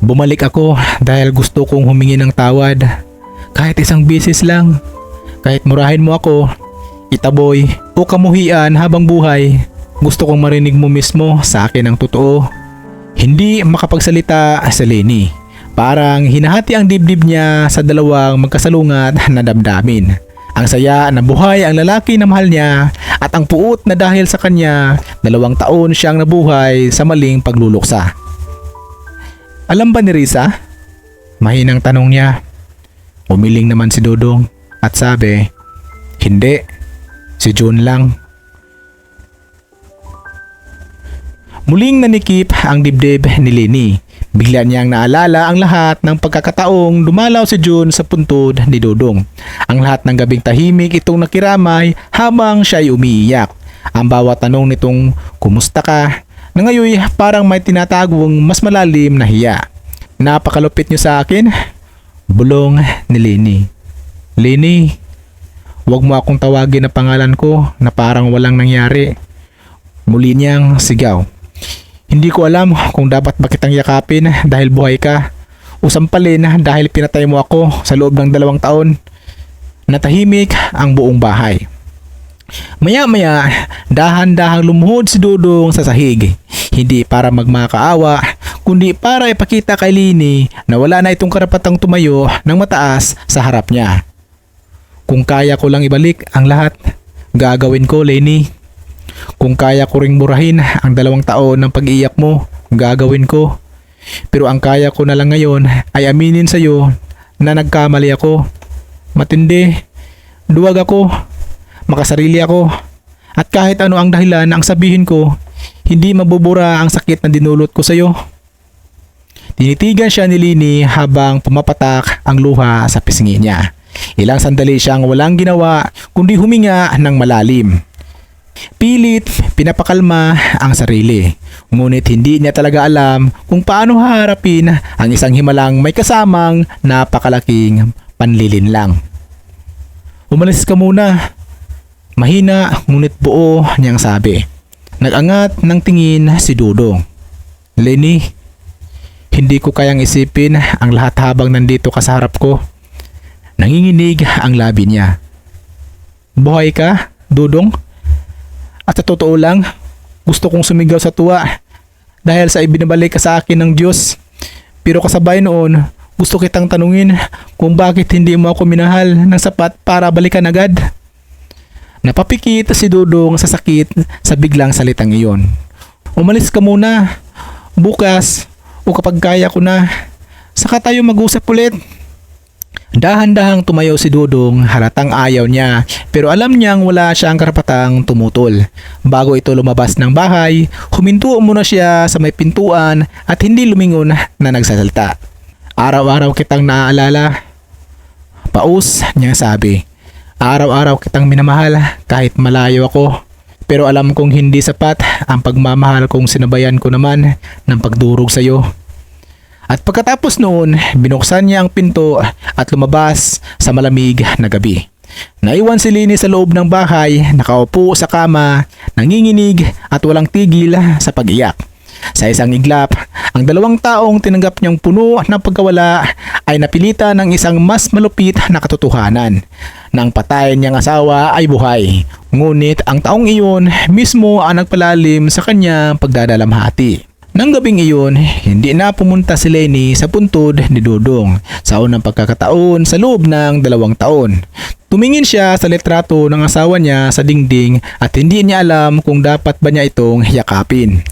Bumalik ako dahil gusto kong humingi ng tawad. Kahit isang beses lang. Kahit murahin mo ako, itaboy o kamuhian habang buhay, gusto kong marinig mo mismo sa akin ang totoo. Hindi makapagsalita si Lenny. Parang hinahati ang dibdib niya sa dalawang magkasalungat na damdamin. Ang saya na buhay ang lalaki na mahal niya at ang puot na dahil sa kanya 2 taon siyang nabuhay sa maling pagluluksa. Alam ba ni Risa? Mahinang tanong niya. Umiling naman si Dudong at sabi, hindi, si June lang. Muling nanikip ang dibdib ni Lenny. Bigla niyang naalala ang lahat ng pagkakataong dumalaw si June sa puntod ni Dudong. Ang lahat ng gabing tahimik itong nakiramay habang siya'y umiiyak. Ang bawat tanong nitong kumusta ka na ngayon parang may tinatagong mas malalim na hiya. Napakalupit niyo sa akin, bulong ni Lenny. Lenny, huwag mo akong tawagin na pangalan ko na parang walang nangyari. Muli niyang sigaw. Hindi ko alam kung dapat ba kitang yakapin dahil buhay ka o sampalin dahil pinatay mo ako sa loob ng 2 taon. Natahimik ang buong bahay. Maya-maya, dahan-dahang lumuhod si Dudong sa sahig. Hindi para magmakaawa, kundi para ipakita kay Lenny na wala na itong karapatang tumayo ng mataas sa harap niya. Kung kaya ko lang ibalik ang lahat, gagawin ko, Lenny. Kung kaya ko ring murahin ang 2 taon ng pag-iiyak mo, gagawin ko. Pero ang kaya ko na lang ngayon ay aminin sa iyo na nagkamali ako. Matindi, duwag ako, makasarili ako, at kahit ano ang dahilan ang sabihin ko, hindi mabubura ang sakit na dinulot ko sa iyo. Tinitigan siya ni Lenny habang pumapatak ang luha sa pisngi niya. Ilang sandali siyang walang ginawa kundi huminga ng malalim. Pilit pinapakalma ang sarili, ngunit hindi niya talaga alam kung paano haharapin ang isang himalang may kasamang napakalaking panlilinlang. Umalis ka muna, mahina ngunit buo niyang sabi. Nag-angat ng tingin si Dudong. Lenny, hindi ko kayang isipin ang lahat habang nandito ka sa harap ko. Nanginginig ang labi niya. Buhay ka, Dudong? At sa totoo lang, gusto kong sumigaw sa tuwa dahil sa ibinabalik ka sa akin ng Diyos. Pero kasabay noon, gusto kitang tanungin kung bakit hindi mo ako minahal ng sapat para balikan agad. Napapikit si Dudong sa sakit sa biglang salitang iyon. Umalis ka muna. Bukas o kapag kaya ko na, saka tayo mag-usap ulit. Dahan-dahang tumayo si Dudong, halatang ayaw niya pero alam niyang wala siyang karapatang tumutol. Bago ito lumabas ng bahay, huminto muna siya sa may pintuan at hindi lumingon na nagsasalita. Araw-araw kitang naaalala. Paus niya sabi. Araw-araw kitang minamahal kahit malayo ako. Pero alam kong hindi sapat ang pagmamahal kung sinabayan ko naman ng pagdurog sa iyo. At pagkatapos noon, binuksan niya ang pinto at lumabas sa malamig na gabi. Naiwan si Lenny sa loob ng bahay, nakaupo sa kama, nanginginig at walang tigil sa pag-iyak. Sa isang iglap, ang 2 taong tinanggap niyang puno ng pagkawala ay napilitan ng isang mas malupit na katotohanan. Na ang patay niyang asawa ay buhay. Ngunit ang taong iyon mismo ang nagpalalim sa kanyang pagdadalamhati. Nang gabing iyon, hindi na pumunta si Lenny sa puntod ni Dudong sa unang pagkakataon sa loob ng 2 taon. Tumingin siya sa litrato ng asawa niya sa dingding at hindi niya alam kung dapat ba niya itong yakapin.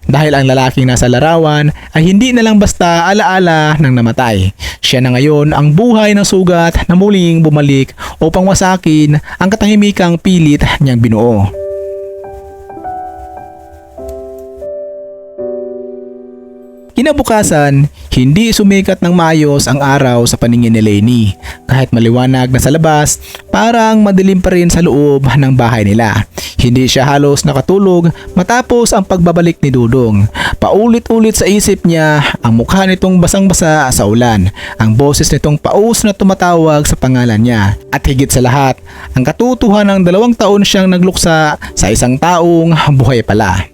Dahil ang lalaking nasa larawan ay hindi na lang basta alaala ng namatay. Siya na ngayon ang buhay ng sugat na muling bumalik upang wasakin ang katahimikang pilit niyang binuo. Kinabukasan, hindi sumikat ng maayos ang araw sa paningin ni Lenny. Kahit maliwanag na sa labas, parang madilim pa rin sa loob ng bahay nila. Hindi siya halos nakatulog matapos ang pagbabalik ni Dudong. Paulit-ulit sa isip niya ang mukha nitong basang-basa sa ulan, ang boses nitong paus na tumatawag sa pangalan niya, at higit sa lahat, ang katotohanan ng 2 taon siyang nagluksa sa isang taong buhay pala.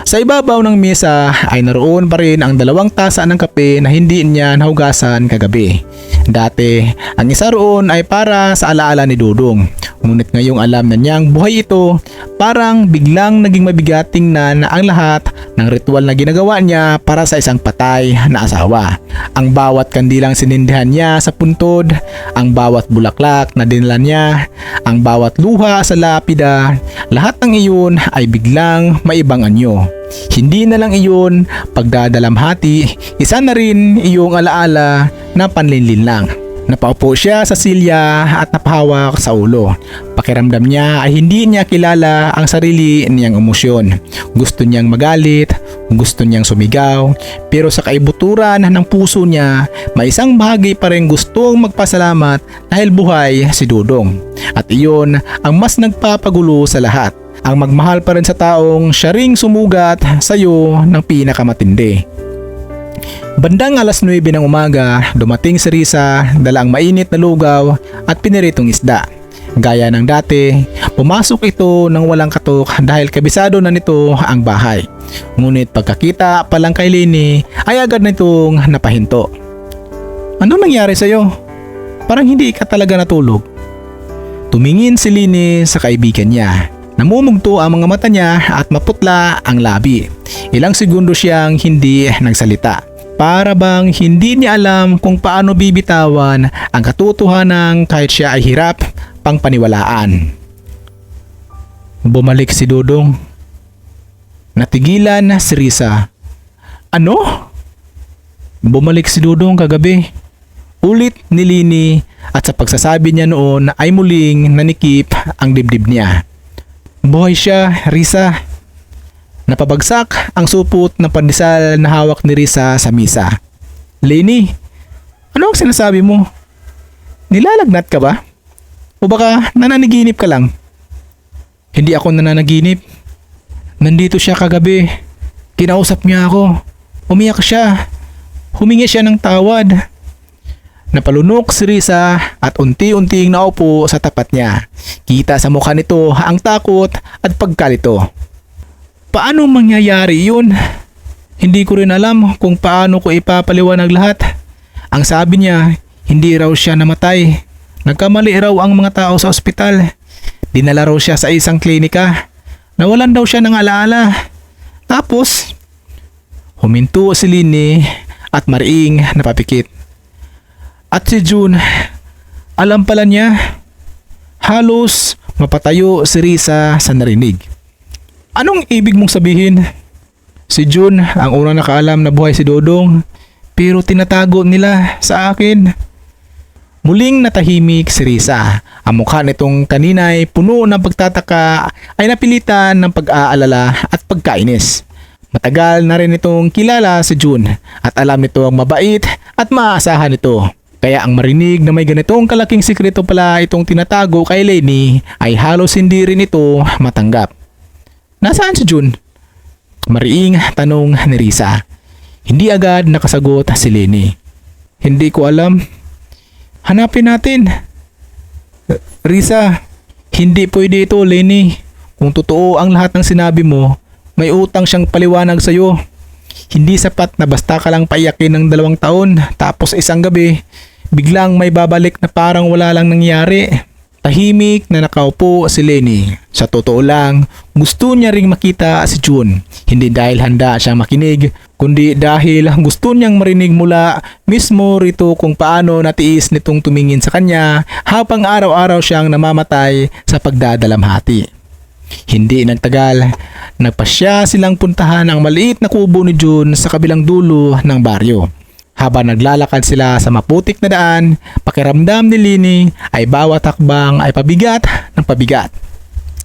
Sa ibabaw ng mesa ay naroon pa rin ang 2 tasa ng kape na hindi niya nahugasan kagabi. Dati, ang isa roon ay para sa alaala ni Dudong. Ngunit ngayong alam na niyang buhay ito, parang biglang naging mabigat tingnan ang lahat ng ritual na ginagawa niya para sa isang patay na asawa. Ang bawat kandilang sinindihan niya sa puntod, ang bawat bulaklak na dinala niya, ang bawat luha sa lapida, lahat ng iyon ay biglang maibang anyo. Hindi na lang iyon pagdadalamhati, isa na rin iyong alaala na panlinlin lang. Napaupo siya sa silya at napahawak sa ulo. Pakiramdam niya ay hindi niya kilala ang sarili niyang emosyon. Gusto niyang magalit, gusto niyang sumigaw, pero sa kaibuturan ng puso niya, may isang bahagi pa rin gustong magpasalamat dahil buhay si Dudong. At iyon ang mas nagpapagulo sa lahat. Ang magmahal pa rin sa taong siya ring sumugat sa iyo ng pinakamatindi. Bandang alas 9 ng umaga, dumating si Risa, dala ang mainit na lugaw at piniritong isda. Gaya ng dati, pumasok ito ng walang katok dahil kabisado na nito ang bahay. Ngunit pagkakita pa lang kay Lenny ay agad nitong napahinto. Anong nangyari sa'yo? Parang hindi ka talaga natulog. Tumingin si Lenny sa kaibigan niya. Namumugto ang mga mata niya at maputla ang labi. Ilang segundo siyang hindi nagsalita. Para bang hindi niya alam kung paano bibitawan ang katotohanan kahit siya ay hirap pang paniwalaan. Bumalik si Dudong. Natigilan si Risa. Ano? Bumalik si Dudong kagabi. Ulit ni Lenny at sa pagsasabi niya noon ay muling nanikip ang dibdib niya. Buhay siya, Risa. Napabagsak ang supot ng pandesal na hawak ni Risa sa misa. Lenny, ano ang sinasabi mo? Nilalagnat ka ba? O baka nananaginip ka lang? Hindi ako nananaginip. Nandito siya kagabi. Kinausap niya ako. Umiyak siya. Humingi siya ng tawad. Napalunok si Risa at unti-unting naupo sa tapat niya. Kita sa mukha nito ang takot at pagkalito. Paano mangyayari yun? Hindi ko rin alam kung paano ko ipapaliwanag lahat. Ang sabi niya, hindi raw siya namatay. Nagkamali raw ang mga tao sa ospital. Dinala raw siya sa isang klinika. Nawalan daw siya ng alaala. Tapos, huminto si Lenny at mariing napapikit. At si June, alam pala niya. Halos mapatayo si Risa sa narinig. Anong ibig mong sabihin? Si June ang unang nakaalam na buhay si Dudong, pero tinatago nila sa akin. Muling natahimik si Risa. Ang mukha nitong kanina ay puno ng pagtataka ay napilitan ng pag-aalala at pagkainis. Matagal na rin itong kilala si June at alam nito ang mabait at maaasahan nito. Kaya ang marinig na may ganitong kalaking sikreto pala itong tinatago kay Lenny ay halos hindi rin ito matanggap. Nasaan si June? Mariing tanong ni Risa. Hindi agad nakasagot si Lenny. Hindi ko alam. Hanapin natin. Risa, hindi pwede ito, Lenny. Kung totoo ang lahat ng sinabi mo, may utang siyang paliwanag sa'yo. Hindi sapat na basta ka lang paiyakin ng 2 taon tapos isang gabi biglang may babalik na parang wala lang nangyari. Tahimik na nakaupo si Lenny. Sa totoo lang, gusto niya ring makita si June. Hindi dahil handa siyang makinig, kundi dahil gusto niyang marinig mula mismo rito kung paano natiis nitong tumingin sa kanya habang araw-araw siyang namamatay sa pagdadalamhati. Hindi nagtagal, nagpasya silang puntahan ang maliit na kubo ni June sa kabilang dulo ng baryo. Habang naglalakad sila sa maputik na daan, pakiramdam ni Lenny ay bawat hakbang ay pabigat ng pabigat.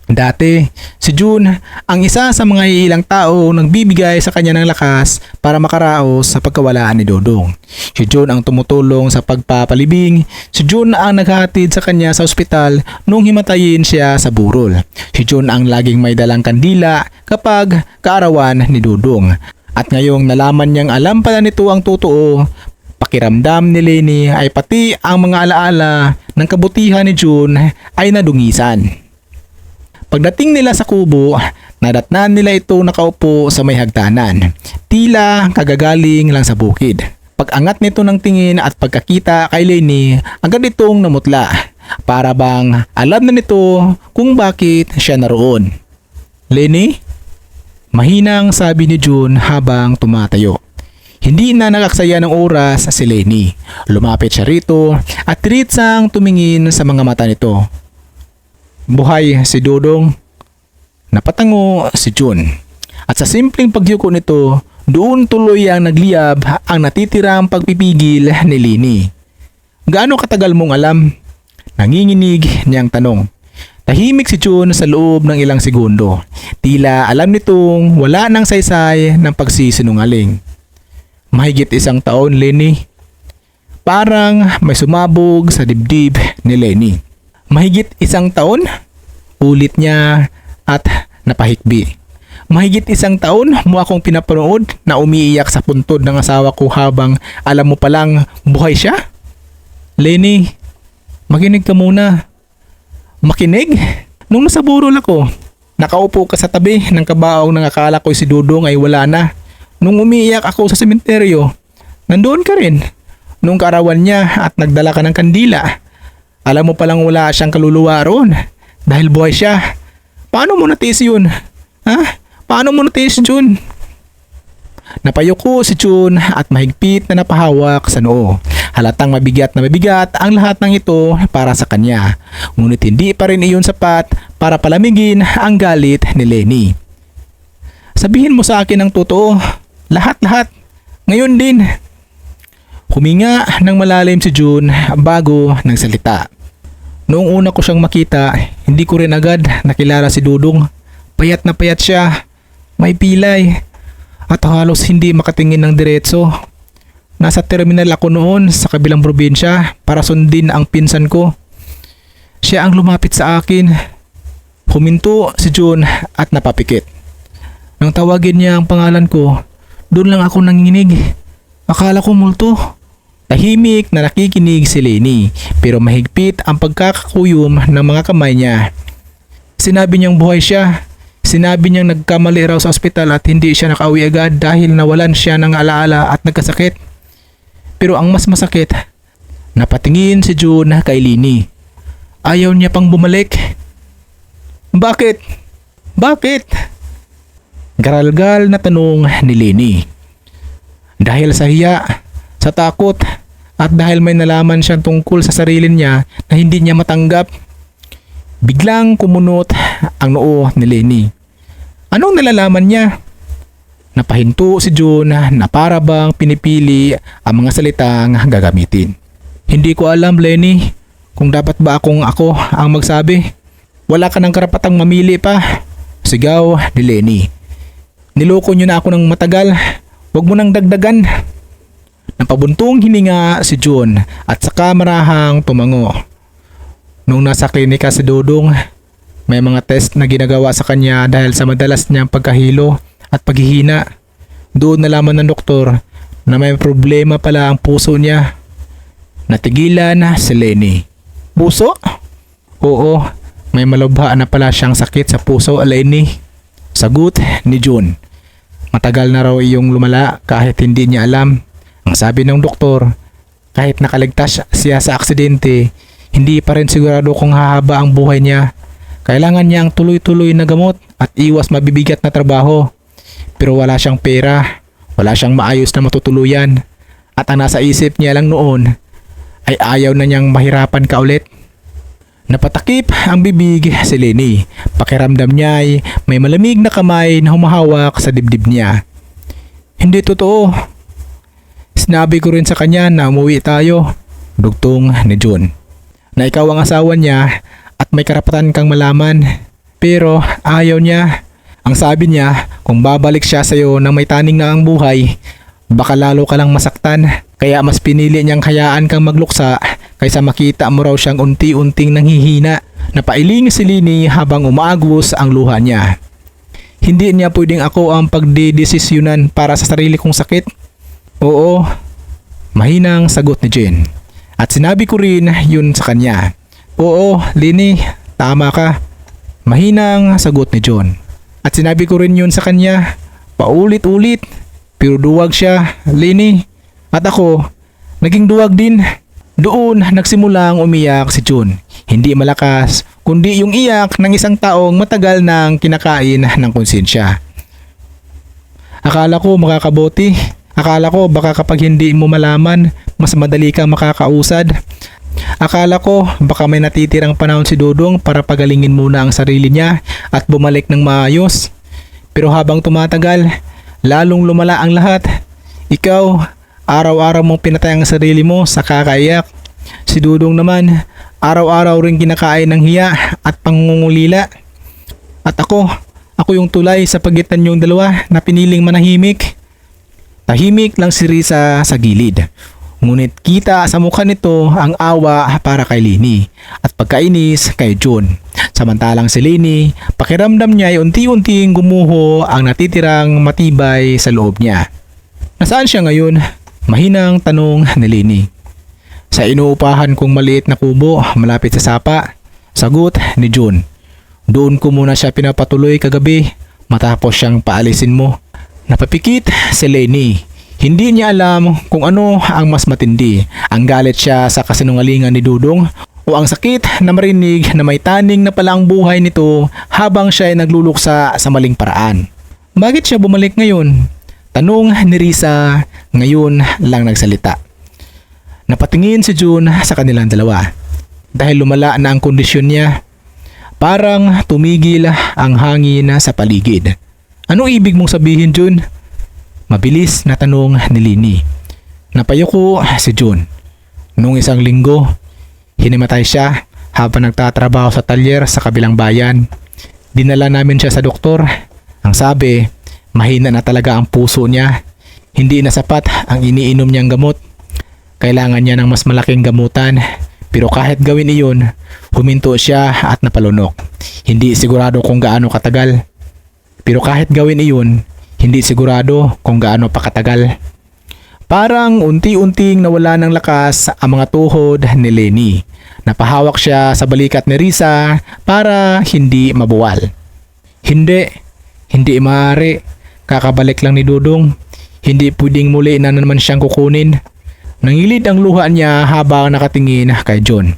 Dati, si June ang isa sa mga ilang tao nagbibigay sa kanya ng lakas para makaraos sa pagkawalaan ni Dodong. Si June ang tumutulong sa pagpapalibing. Si June ang naghahatid sa kanya sa ospital nung himatayin siya sa burol. Si June ang laging may dalang kandila kapag kaarawan ni Dodong. At ngayong nalaman niyang alam pala nito ang totoo, pakiramdam ni Lenny ay pati ang mga alaala ng kabutihan ni June ay nadungisan. Pagdating nila sa kubo, nadatnan nila ito nakaupo sa may hagdanan. Tila kagagaling lang sa bukid. Pag-angat nito ng tingin at pagkakita kay Lenny, agad itong namutla. Para bang alam na nito kung bakit siya naroon. Lenny? Mahinang sabi ni June habang tumatayo. Hindi na nagaksaya ng oras si Lenny. Lumapit siya rito at diritsang tumingin sa mga mata nito. Buhay si Dodong. Napatango si June. At sa simpleng pagyuko nito, doon tuloy ang nagliyab ang natitirang pagpipigil ni Lenny. Gaano katagal mong alam? Nanginginig niyang tanong. Tahimik si June sa loob ng ilang segundo. Tila alam nitong wala nang saysay ng pagsisinungaling. Mahigit 1 taon, Lenny. Parang may sumabog sa dibdib ni Lenny. Mahigit 1 taon? Ulit niya at napahikbi. Mahigit 1 taon mo akong pinapanood na umiiyak sa puntod ng asawa ko habang alam mo palang buhay siya? Lenny, makinig ka muna. Makinig? Nung nasa burol ako, nakaupo ka sa tabi ng kabaong nang akala ko si Dodong ay wala na. Nung umiiyak ako sa sementeryo, nandoon ka rin. Nung kaarawan niya at nagdala ka ng kandila. Alam mo palang wala siyang kaluluwa roon dahil buhay siya. Paano mo natiis yun? Ha? Paano mo natiis, June? Napayuko si June at mahigpit na napahawak sa noo. Halatang mabigat na mabigat ang lahat ng ito para sa kanya. Ngunit hindi pa rin iyon sapat para palamigin ang galit ni Lenny. Sabihin mo sa akin ang totoo. Lahat-lahat. Ngayon din. Huminga ng malalim si June bago nagsalita. Noong una ko siyang makita, hindi ko rin agad nakilala si Dodong. Payat na payat siya, may pilay, at halos hindi makatingin ng diretso. Nasa terminal ako noon sa kabilang probinsya para sundin ang pinsan ko. Siya ang lumapit sa akin. Huminto si June at napapikit. Nang tawagin niya ang pangalan ko, doon lang ako nanginginig. Akala ko multo. Tahimik na nakikinig si Lenny pero mahigpit ang pagkakakuyom ng mga kamay niya. Sinabi niyang buhay siya. Sinabi niyang nagkamali raw sa ospital at hindi siya nakauwi agad dahil nawalan siya ng alaala at nagkasakit. Pero ang mas masakit, napatingin si June kay Lenny. Ayaw niya pang bumalik. Bakit? Bakit? Garalgal na tanong ni Lenny. Dahil sa hiya, sa takot, at dahil may nalaman siya tungkol sa sarili niya na hindi niya matanggap. Biglang kumunot ang noo ni Lenny. Anong nalalaman niya? Napahinto si June na para bang pinipili ang mga salitang gagamitin. Hindi ko alam, Lenny, kung dapat ba ako ang magsabi. Wala ka ng karapatang mamili pa. Sigaw ni Lenny. Niloko niyo na ako ng matagal. Huwag mo nang dagdagan. Napabuntong hininga si June at saka marahang tumango. Nung nasa klinika si Dodong, may mga test na ginagawa sa kanya dahil sa madalas niyang pagkahilo at paghihina. Doon nalaman ng doktor na may problema pala ang puso niya. Natigilan si Lenny. Puso? Oo, may malubha na pala siyang sakit sa puso, Lenny. Sagot ni June. Matagal na raw iyong lumala kahit hindi niya alam. Ang sabi ng doktor, kahit nakaligtas siya sa aksidente, hindi pa rin sigurado kung hahaba ang buhay niya. Kailangan niya ang tuloy-tuloy na gamot at iwas mabibigat na trabaho. Pero wala siyang pera, wala siyang maayos na matutuluyan. At ang nasa isip niya lang noon ay ayaw na niyang mahirapan ka ulit. Napatakip ang bibig si Lenny. Pakiramdam niya ay may malamig na kamay na humahawak sa dibdib niya. Hindi totoo. Sinabi ko rin sa kanya na umuwi tayo, dugtong ni June. Na ikaw ang asawa niya at may karapatan kang malaman. Pero ayaw niya. Ang sabi niya, kung babalik siya sa'yo nang may taning na ang buhay, baka lalo ka lang masaktan. Kaya mas pinili niyang hayaan kang magluksa kaysa makita mo raw siyang unti-unting nanghihina. Napailing si Lini habang umaagos ang luha niya. Hindi niya pwedeng ako ang pagdidesisyonan para sa sarili kong sakit. Oo, mahinang sagot ni Jen. At sinabi ko rin yun sa kanya. Oo, Lini, tama ka. Mahinang sagot ni John. At sinabi ko rin yun sa kanya, paulit-ulit. Pero duwag siya, Lini. At ako, naging duwag din. Doon nagsimulang umiyak si John. Hindi malakas, kundi yung iyak ng isang taong matagal nang kinakain ng konsensya. Akala ko makakabuti. Akala ko baka kapag hindi mo malaman, mas madali kang makakausad. Akala ko baka may natitirang panahon si Dudong para pagalingin muna ang sarili niya at bumalik ng maayos. Pero habang tumatagal, lalong lumala ang lahat. Ikaw, araw-araw mong pinatay ang sarili mo sa kakaiyak. Si Dudong naman, araw-araw rin kinakain ng hiya at pangungulila. At ako yung tulay sa pagitan yung dalawa na piniling manahimik. Tahimik lang si Risa sa gilid. Ngunit kita sa mukha nito ang awa para kay Lini at pagkainis kay John. Samantalang si Lini, pakiramdam niya ay unti-unting gumuho ang natitirang matibay sa loob niya. Nasaan siya ngayon? Mahinang tanong ni Lini. Sa inuupahan kong maliit na kubo malapit sa sapa. Sagot ni John. Doon ko muna siya pinapatuloy kagabi matapos siyang paalisin mo. Napapikit si Lini. Hindi niya alam kung ano ang mas matindi, ang galit siya sa kasinungalingan ni Dudong o ang sakit na marinig na may taning na pala ang buhay nito habang siya ay nagluluksa sa maling paraan. Bakit siya bumalik ngayon? Tanong ni Risa, ngayon lang nagsalita. Napatingin si June sa kanilang dalawa dahil lumala na ang kondisyon niya. Parang tumigil ang hangin sa paligid. Anong ibig mong sabihin, June? Mabilis na tanong ni Lini. Napayuko si June. Noong isang linggo, hinimatay siya habang nagtatrabaho sa talyer sa kabilang bayan. Dinala namin siya sa doktor. Ang sabi, mahina na talaga ang puso niya. Hindi na sapat ang iniinom niyang gamot. Kailangan niya ng mas malaking gamutan. Pero kahit gawin iyon, huminto siya at napalunok. Hindi sigurado kung gaano katagal. Pero kahit gawin iyon, hindi sigurado kung gaano pa katagal. Parang unti-unting nawala ng lakas ang mga tuhod ni Lini. Napahawak siya sa balikat ni Risa para hindi mabuwal. Hindi maaari. Kakabalik lang ni Dudong. Hindi pwedeng muli na naman siyang kukunin. Nangilid ang luha niya habang nakatingin kay John.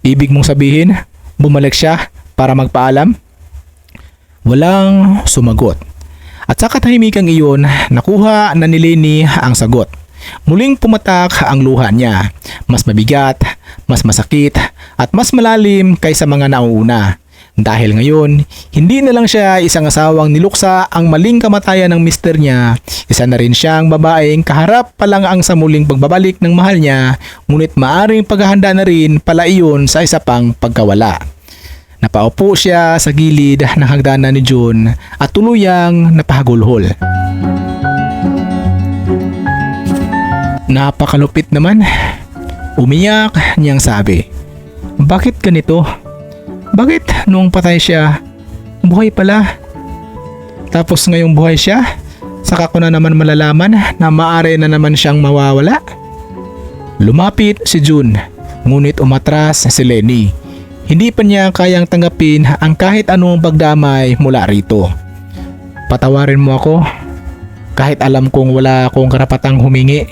Ibig mong sabihin, bumalik siya para magpaalam? Walang sumagot. At sa katahimikang iyon, nakuha na ni Lini ang sagot. Muling pumatak ang luha niya. Mas mabigat, mas masakit, at mas malalim kaysa mga nauuna. Dahil ngayon, hindi na lang siya isang asawang niluksa ang maling kamatayan ng mister niya. Isa na rin siyang babaeng kaharap pa lang ang sa muling pagbabalik ng mahal niya, ngunit maaring paghahanda na rin pala iyon sa isa pang pagkawala. Napaupo siya sa gilid ng hagdanan ni John at tuluyang napahagulhol. Napakalupit naman. Umiyak niyang sabi. Bakit ganito? Bakit nung patay siya, buhay pala? Tapos ngayong buhay siya, saka ko na naman malalaman na maaari na naman siyang mawawala? Lumapit si June, ngunit umatras si Lenny. Hindi pa niya kayang tanggapin ang kahit anong pagdamay mula rito. Patawarin mo ako, kahit alam kong wala akong karapatang humingi.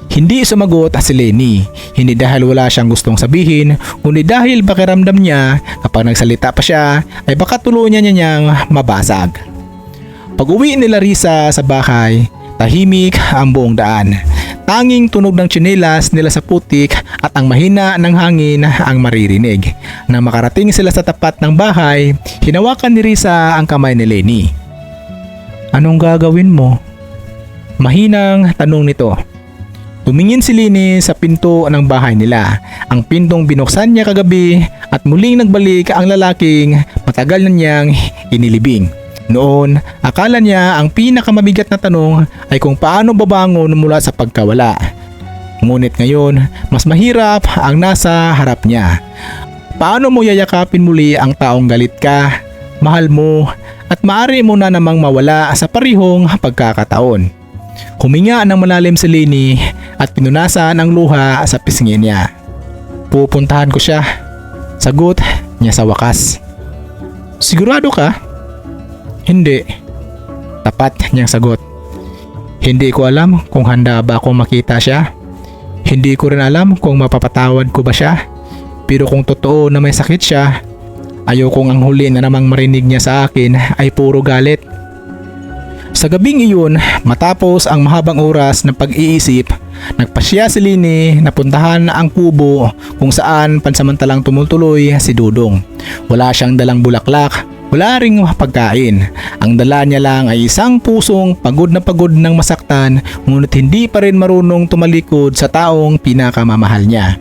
Hindi sumagot si Lenny, hindi dahil wala siyang gustong sabihin, kundi dahil pakiramdam niya kapag nagsalita pa siya ay baka tuluyan niya niyang mabasag. Pag-uwi ni Larissa sa bahay, tahimik ang buong daan. Tanging tunog ng tsinelas nila sa putik at ang mahina ng hangin ang maririnig. Nang makarating sila sa tapat ng bahay, hinawakan ni Risa ang kamay ni Lenny. Anong gagawin mo? Mahinang tanong nito. Tumingin si Lini sa pinto ng bahay nila. Ang pintong binuksan niya kagabi at muling nagbalik ang lalaking matagal na niyang inilibing. Noon, akala niya ang pinakamabigat na tanong ay kung paano babangon mula sa pagkawala. Ngunit ngayon, mas mahirap ang nasa harap niya. Paano mo yayakapin muli ang taong galit ka, mahal mo, at maaari mo na namang mawala sa parihong pagkakataon? Huminga ng malalim si Lini at pinunasan ang luha sa pisngi niya. Pupuntahan ko siya, sagot niya sa wakas. Sigurado ka? Hindi. Tapat niyang sagot. Hindi ko alam kung handa ba akong makita siya. Hindi ko rin alam kung mapapatawad ko ba siya. Pero kung totoo na may sakit siya, ayokong ang huli na namang marinig niya sa akin ay puro galit. Sa gabing iyon, matapos ang mahabang oras ng pag-iisip, nagpasya si Lini na puntahan ang kubo kung saan pansamantalang tumutuloy si Dudong. Wala siyang dalang bulaklak, wala ring pagkain. Ang dala niya lang ay isang pusong pagod na pagod ng masaktan, ngunit hindi pa rin marunong tumalikod sa taong pinakamamahal niya.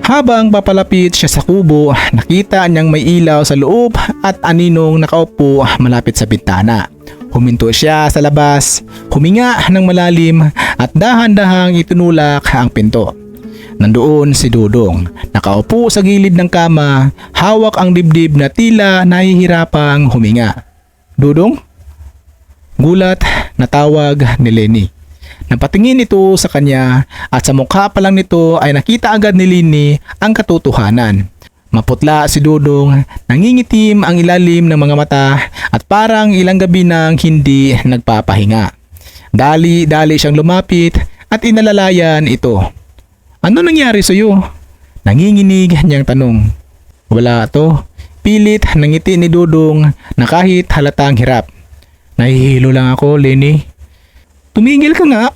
Habang papalapit siya sa kubo, nakita niyang may ilaw sa loob at aninong nakaupo malapit sa bintana. Huminto siya sa labas, huminga ng malalim at dahan-dahang itinulak ang pinto. Nandoon si Dudong, nakaupo sa gilid ng kama, hawak ang dibdib na tila nahihirapang huminga. Dudong? Gulat na tawag ni Lini. Napatingin ito sa kanya at sa mukha pa lang nito ay nakita agad ni Lini ang katotohanan. Maputla si Dudong, nangingitim ang ilalim ng mga mata at parang ilang gabi nang hindi nagpapahinga. Dali-dali siyang lumapit at inalalayan ito. Ano nangyari sa iyo? Nanginginig niyang tanong. Wala to. Pilit nangiti ni Dudong na kahit halatang hirap. Nahihilo lang ako, Lini. Tumigil ka nga.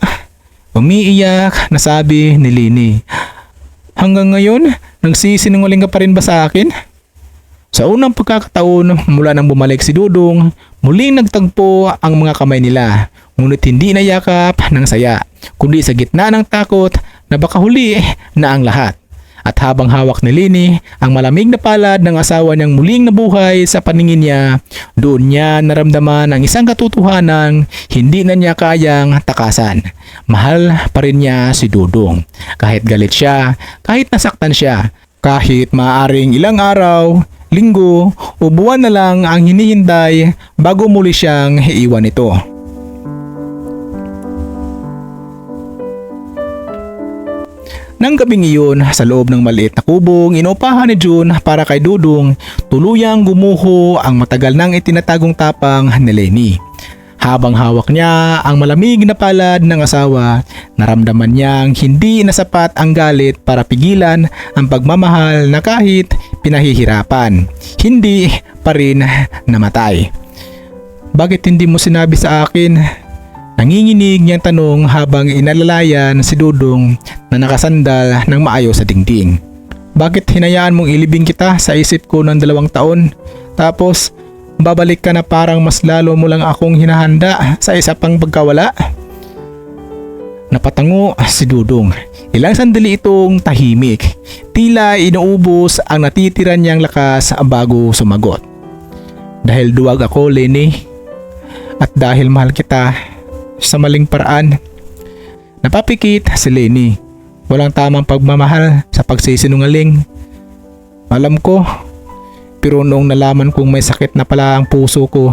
Umiiyak na sabi ni Lini. Hanggang ngayon, nagsisinungaling ka pa rin ba sa akin? Sa unang pagkakataon mula nang bumalik si Dudong, muling nagtagpo ang mga kamay nila. Ngunit hindi nayakap ng saya, kundi sa gitna ng takot na baka huli na ang lahat. At habang hawak ni Lini ang malamig na palad ng asawa niyang muling nabuhay sa paningin niya, doon niya naramdaman ang isang katotohanan hindi na niya kayang takasan. Mahal pa rin niya si Dudong. Kahit galit siya, kahit nasaktan siya, kahit maaaring ilang araw, linggo o buwan na lang ang hinihintay bago muli siyang iiwan ito. Nang gabing iyon, sa loob ng maliit na kubong inupahan ni June para kay Dudong, tuluyang gumuho ang matagal nang itinatagong tapang ni Lini. Habang hawak niya ang malamig na palad ng asawa, naramdaman niyang hindi na sapat ang galit para pigilan ang pagmamahal na kahit pinahihirapan, hindi pa rin namatay. Bakit hindi mo sinabi sa akin? Nanginginig niyang tanong habang inalalayan si Dudong na nakasandal ng maayos sa dingding. Bakit hinayaan mong ilibing kita sa isip ko ng 2 taon? Tapos babalik ka na parang mas lalo mo lang akong hinahanda sa isa pang pagkawala? Napatango si Dudong. Ilang sandali itong tahimik. Tila inuubos ang natitira niyang lakas bago sumagot. Dahil duwag ako, Lini. At dahil mahal kita sa maling paraan. Napapikit si Lini. Walang tamang pagmamahal sa pagsisinungaling. Alam ko, pero noong nalaman kong may sakit na pala ang puso ko,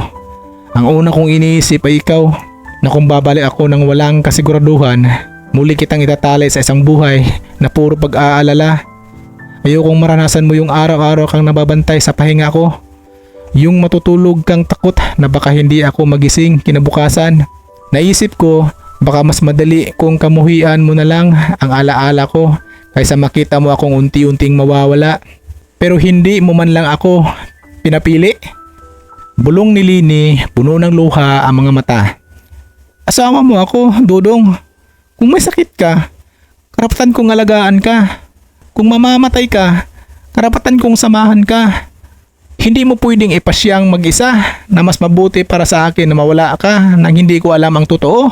ang una kong iniisip ay ikaw, na kung babalik ako ng walang kasiguraduhan, muli kitang itatali sa isang buhay na puro pag-aalala. Ayokong maranasan mo yung araw-araw kang nababantay sa pahinga ko. Yung matutulog kang takot na baka hindi ako magising kinabukasan. Naisip ko, baka mas madali kung kamuhian mo na lang ang alaala ko kaysa makita mo akong unti-unting mawawala. Pero hindi mo man lang ako pinapili. Bulong ni Lini, puno ng luha ang mga mata. Asawa mo ako, Dudong. Kung may sakit ka, karapatan kong alagaan ka. Kung mamamatay ka, karapatan kong samahan ka. Hindi mo pwedeng ipasyang mag-isa na mas mabuti para sa akin na mawala ka nang hindi ko alam ang totoo.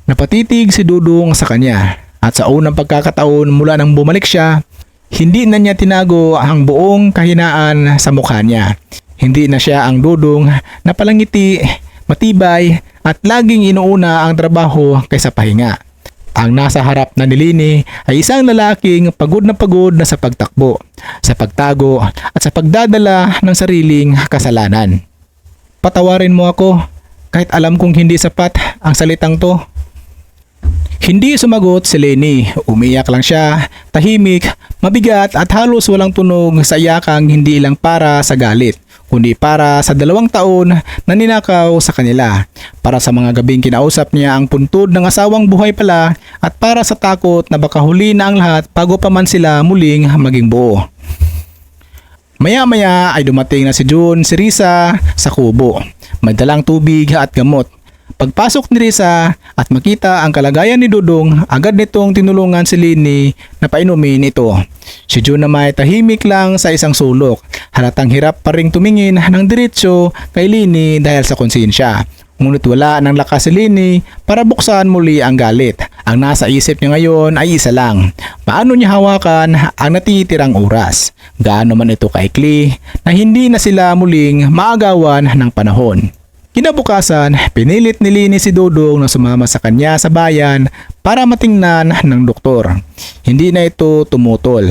Napatitig si Dudong sa kanya at sa unang pagkakataon mula nang bumalik siya, hindi na niya tinago ang buong kahinaan sa mukha niya. Hindi na siya ang Dudong na palangiti, matibay at laging inuuna ang trabaho kaysa pahinga. Ang nasa harap na ni Lini ay isang lalaking pagod na sa pagtakbo, sa pagtago at sa pagdadala ng sariling kasalanan. Patawarin mo ako kahit alam kong hindi sapat ang salitang to. Hindi sumagot si Leni. Umiyak lang siya, tahimik, mabigat at halos walang tunog sa iyakang hindi lang para sa galit, kundi para sa 2 taon na ninakaw sa kanila, para sa mga gabing kinausap niya ang puntod ng asawang buhay pala at para sa takot na baka huli na ang lahat bago pa man sila muling maging buo. Maya-maya ay dumating na si June, si Risa sa kubo. May dalang tubig at gamot. Pagpasok ni Risa at makita ang kalagayan ni Dudong, agad nitong tinulungan si Lini na painumin ito. Si June naman ay tahimik lang sa isang sulok. Halatang hirap pa ring tumingin ng diretsyo kay Lini dahil sa konsensya. Ngunit wala ng lakas si Lini para buksan muli ang galit. Ang nasa isip niya ngayon ay isa lang. Paano niya hawakan ang natitirang oras? Gaano man ito kaikli na hindi na sila muling maagawan ng panahon. Kinabukasan, pinilit ni Lini si Dudong na sumama sa kanya sa bayan para matingnan ng doktor. Hindi na ito tumutol.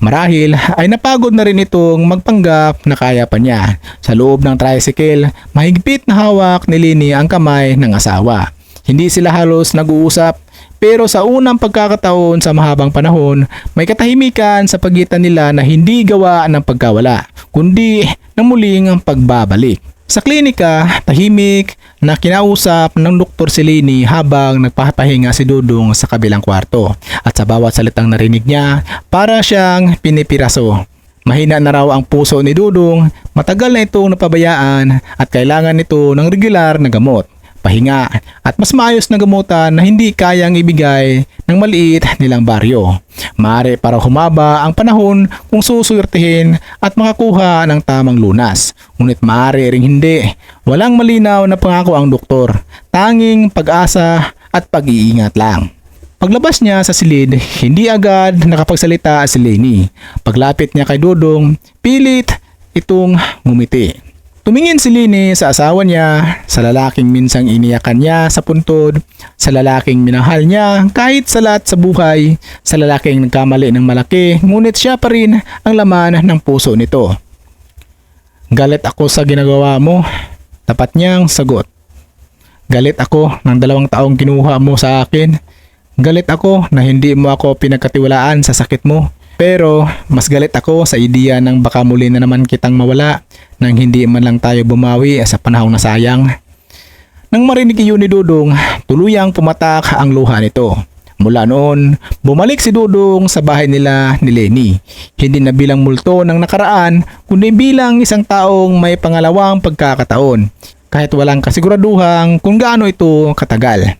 Marahil ay napagod na rin itong magpanggap na kaya pa niya. Sa loob ng tricycle, mahigpit na hawak ni Lini ang kamay ng asawa. Hindi sila halos nag-uusap, pero sa unang pagkakataon sa mahabang panahon, may katahimikan sa pagitan nila na hindi gawa ng pagkawala, kundi ng muling pagbabalik. Sa klinika, tahimik na kinausap ng doktor si Lini habang nagpapahinga si Dudong sa kabilang kwarto, at sa bawat salitang narinig niya, para siyang pinipiraso. Mahina na raw ang puso ni Dudong, matagal na itong napabayaan at kailangan nito ng regular na gamot, pahinga at mas maayos na gamutan na hindi kayang ibigay ng maliit nilang baryo. Maaari para humaba ang panahon kung susuwertihin at makakuha ng tamang lunas. Ngunit maaari ring hindi. Walang malinaw na pangako ang doktor. Tanging pag-asa at pag-iingat lang. Paglabas niya sa silid, hindi agad nakapagsalita si Leni. Paglapit niya kay Dudong, pilit itong ngumiti. Tumingin si Lini sa asawa niya, sa lalaking minsang iniyakan niya sa puntod, sa lalaking minahal niya kahit salat sa buhay, sa lalaking nagkamali ng malaki ngunit siya pa rin ang laman ng puso nito. Galit ako sa ginagawa mo, tapat niyang sagot. Galit ako ng 2 taong kinuha mo sa akin. Galit ako na hindi mo ako pinagkatiwalaan sa sakit mo. Pero mas galit ako sa ideya ng baka muli na naman kitang mawala nang hindi man lang tayo bumawi sa panahong nasayang. Nang marinig iyon ni Dudong, tuluyang pumatak ang luha nito. Mula noon, bumalik si Dudong sa bahay nila ni Leni. Hindi na bilang multo ng nakaraan, kundi bilang isang taong may pangalawang pagkakataon, kahit walang kasiguraduhang kung gaano ito katagal.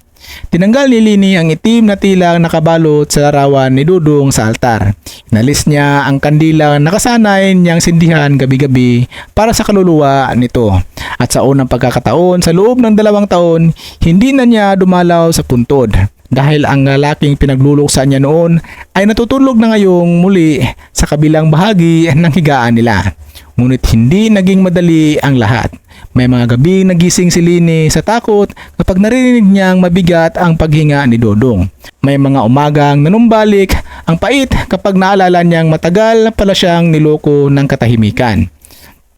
Tinanggal ni Lini ang itim na tilang nakabalot sa larawan ni Dudong sa altar. Inalis niya ang kandilang nakasanay niyang sindihan gabi-gabi para sa kaluluwa nito. At sa unang pagkakataon sa loob ng 2 taon, hindi na niya dumalaw sa puntod. Dahil ang lalaking pinagluluksa niya noon ay natutulog na ngayong muli sa kabilang bahagi ng higaan nila. Ngunit hindi naging madali ang lahat. May mga gabi nagising si Lini sa takot kapag narinig niyang mabigat ang paghinga ni Dudong. May mga umagang nanumbalik ang pait kapag naalala niyang matagal pala siyang niloko ng katahimikan.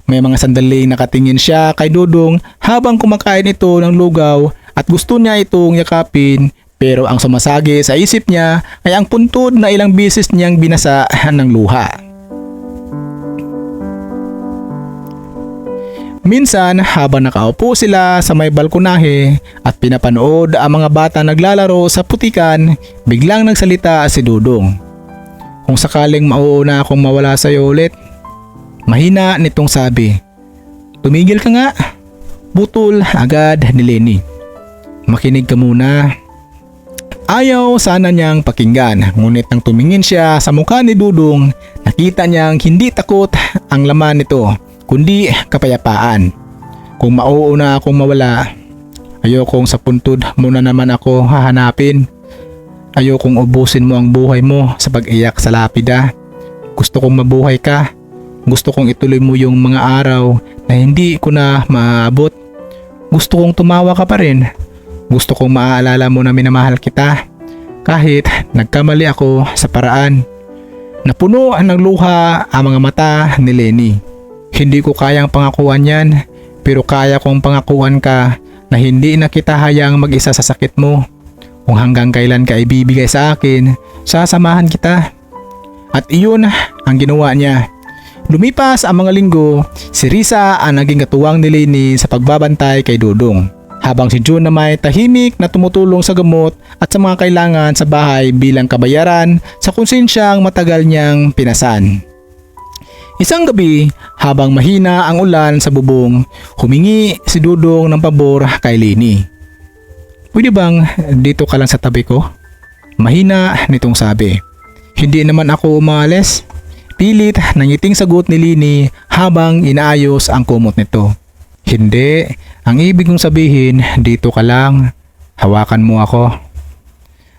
May mga sandaling nakatingin siya kay Dudong habang kumakain ito ng lugaw at gusto niya itong yakapin, pero ang sumasagi sa isip niya ay ang puntod na ilang bisis niyang binasa ng luha. Minsan, habang nakaupo sila sa may balkonahe at pinapanood ang mga bata naglalaro sa putikan, biglang nagsalita si Dudong. Kung sakaling mauuna akong mawala sa iyo ulit. Mahina nitong sabi. Tumigil ka nga. Butol agad ni Leni. Makinig ka muna. Ayaw sana niyang pakinggan, ngunit nang tumingin siya sa mukha ni Dudong, nakita niyang hindi takot ang laman nito, kundi kapayapaan. Kung mauuna akong mawala, Ayokong sa puntod mo na naman ako hahanapin. Ayokong ubusin mo ang buhay mo sa pag-iyak sa lapida. Gusto kong mabuhay ka. Gusto kong ituloy mo yung mga araw na hindi ko na maaabot. Gusto kong tumawa ka pa rin. Gusto kong maaalala mo na minamahal kita. Kahit nagkamali ako sa paraan. Napuno ng luha ang mga mata ni Lenny. Hindi ko kayang pangakuan yan, pero kaya kong pangakuan ka na hindi na kita hayang mag-isa sa sakit mo. Kung hanggang kailan ka ibibigay sa akin, sasamahan kita. At iyon ang ginawa niya. Lumipas ang mga linggo, si Risa ang naging katuwang ni Lenny sa pagbabantay kay Dudong. Habang si June na may tahimik na tumutulong sa gamot at sa mga kailangan sa bahay bilang kabayaran sa konsensyang matagal niyang pinasan. Isang gabi, habang mahina ang ulan sa bubong, humingi si Dudong ng pabor kay Lenny. Pwede bang dito ka lang sa tabi ko? Mahina nitong sabi. Hindi naman ako umalis. Pilit nangiting sagot ni Lenny habang inaayos ang kumot nito. Hindi, ang ibig kong sabihin dito ka lang. Hawakan mo ako.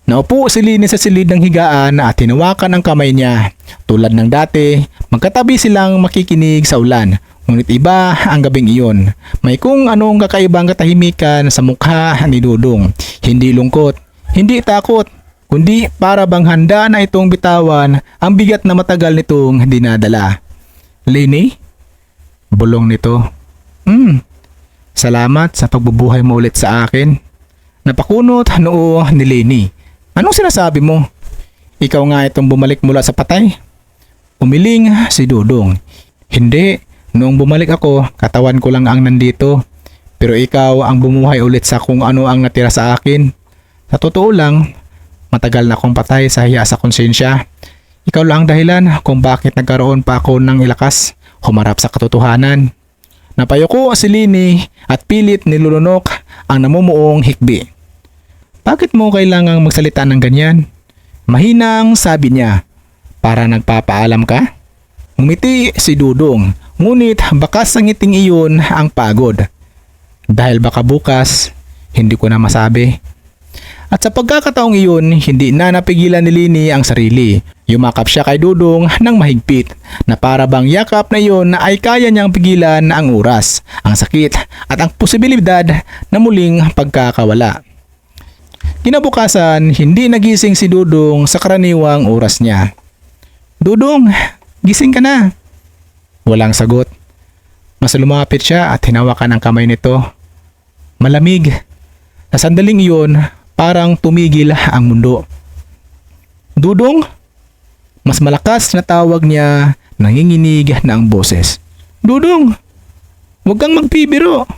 Naupo si Lenny sa silid ng higaan at hinawakan ang kamay niya. Tulad ng dati, magkatabi silang makikinig sa ulan. Ngunit iba ang gabing iyon. May kung anong kakaibang katahimikan sa mukha ni Dudong. Hindi lungkot, hindi takot, kundi para bang handa na itong bitawan ang bigat na matagal nitong dinadala. Lenny? Bulong nito. Salamat sa pagbubuhay mo ulit sa akin. Napakunot noo ni Lenny. Anong sinasabi mo? Ikaw nga itong bumalik mula sa patay? Umiling si Dudong. Hindi, noong bumalik ako, katawan ko lang ang nandito. Pero ikaw ang bumuhay ulit sa kung ano ang natira sa akin. Sa totoo lang, matagal na akong patay sa hiya sa konsensya. Ikaw lang ang dahilan kung bakit nagkaroon pa ako ng ilakas humarap sa katotohanan. Napayuko si Lenny at pilit nilulunok ang namumuong hikbi. Bakit mo kailangang magsalita ng ganyan? Mahinang sabi niya. Para nagpapaalam ka? Ngumiti si Dudong, ngunit bakas sa ngiting iyon ang pagod. Dahil baka bukas, hindi ko na masabi. At sa pagkakataong iyon, hindi na napigilan ni Lenny ang sarili. Yumakap siya kay Dudong ng mahigpit na para bang yakap na iyon ay kaya niyang pigilan ang oras, ang sakit at ang posibilidad na muling pagkakawala. Kinabukasan, hindi nagising si Dudong sa karaniwang oras niya. Dudong, gising ka na. Walang sagot. Mas lumapit siya at hinawakan ang kamay nito. Malamig. Sa sandaling iyon, parang tumigil ang mundo. Dudong? Mas malakas na tawag niya, nanginginig na ang boses. Dudong, huwag kang magpibiro.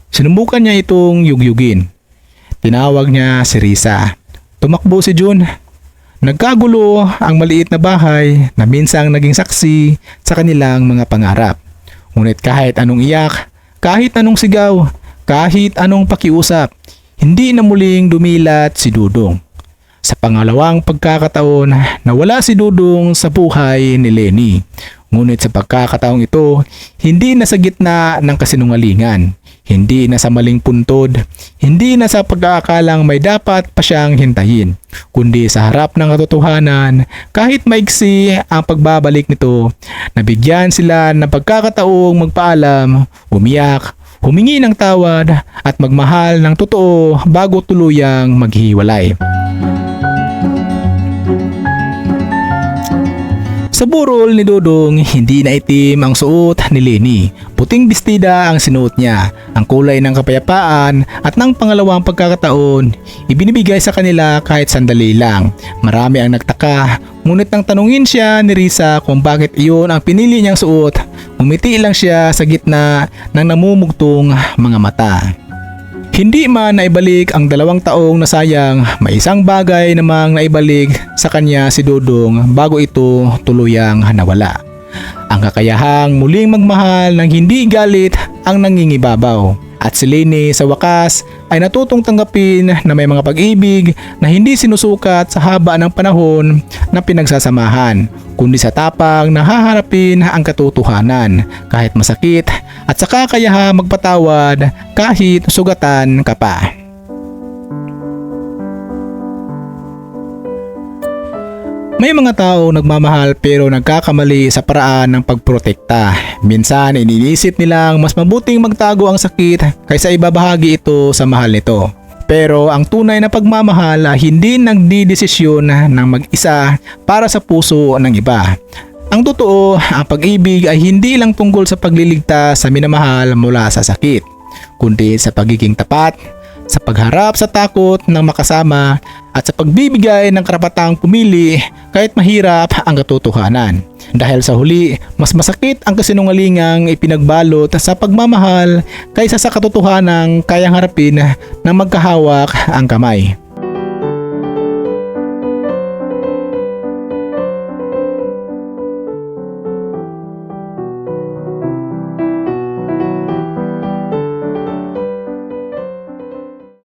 Sinubukan niya itong yugyugin. Tinawag niya si Risa. Tumakbo si June. Nagkagulo ang maliit na bahay na minsang naging saksi sa kanilang mga pangarap. Ngunit kahit anong iyak, kahit anong sigaw, kahit anong pakiusap, hindi na muling dumilat si Dudong. Sa pangalawang pagkakataon, nawala si Dudong sa buhay ni Lenny. Ngunit sa pagkakataong ito, hindi na sa gitna ng kasinungalingan. Hindi na sa maling puntod, hindi na sa pag-aakalang may dapat pa siyang hintayin, kundi sa harap ng katotohanan, kahit maiksi ang pagbabalik nito, nabigyan sila ng pagkakataong magpaalam, umiyak, humingi ng tawad at magmahal ng totoo bago tuluyang maghiwalay. Sa burol ni Dudong, hindi na itim ang suot ni Lenny. Puting bestida ang sinuot niya. Ang kulay ng kapayapaan at ng pangalawang pagkakataon, ibinibigay sa kanila kahit sandali lang. Marami ang nagtaka, ngunit nang tanungin siya ni Risa kung bakit iyon ang pinili niyang suot, umiti lang siya sa gitna ng namumugtong mga mata. Hindi man naibalik ang 2 taong nasayang, may isang bagay namang naibalik sa kanya si Dudong bago ito tuluyang nawala. Ang kakayahang muling magmahal ng hindi galit ang nangingibabaw. At si Lenny sa wakas ay natutong tanggapin na may mga pag-ibig na hindi sinusukat sa haba ng panahon na pinagsasamahan, kundi sa tapang na haharapin ang katotohanan kahit masakit at sa kakayahan magpatawad kahit sugatan ka pa. May mga tao nagmamahal pero nagkakamali sa paraan ng pagprotekta. Minsan iniisip nilang mas mabuting magtago ang sakit kaysa ibabahagi ito sa mahal nito. Pero ang tunay na pagmamahal ay hindi nagdidesisyon ng mag-isa para sa puso ng iba. Ang totoo, ang pag-ibig ay hindi lang tungkol sa pagliligtas sa minamahal mula sa sakit, kundi sa pagiging tapat, sa pagharap sa takot ng makasama at sa pagbibigay ng karapatang pumili kahit mahirap ang katotohanan. Dahil sa huli, mas masakit ang kasinungalingang ipinagbalot sa pagmamahal kaysa sa katotohanang kayang harapin ng magkahawak ang kamay.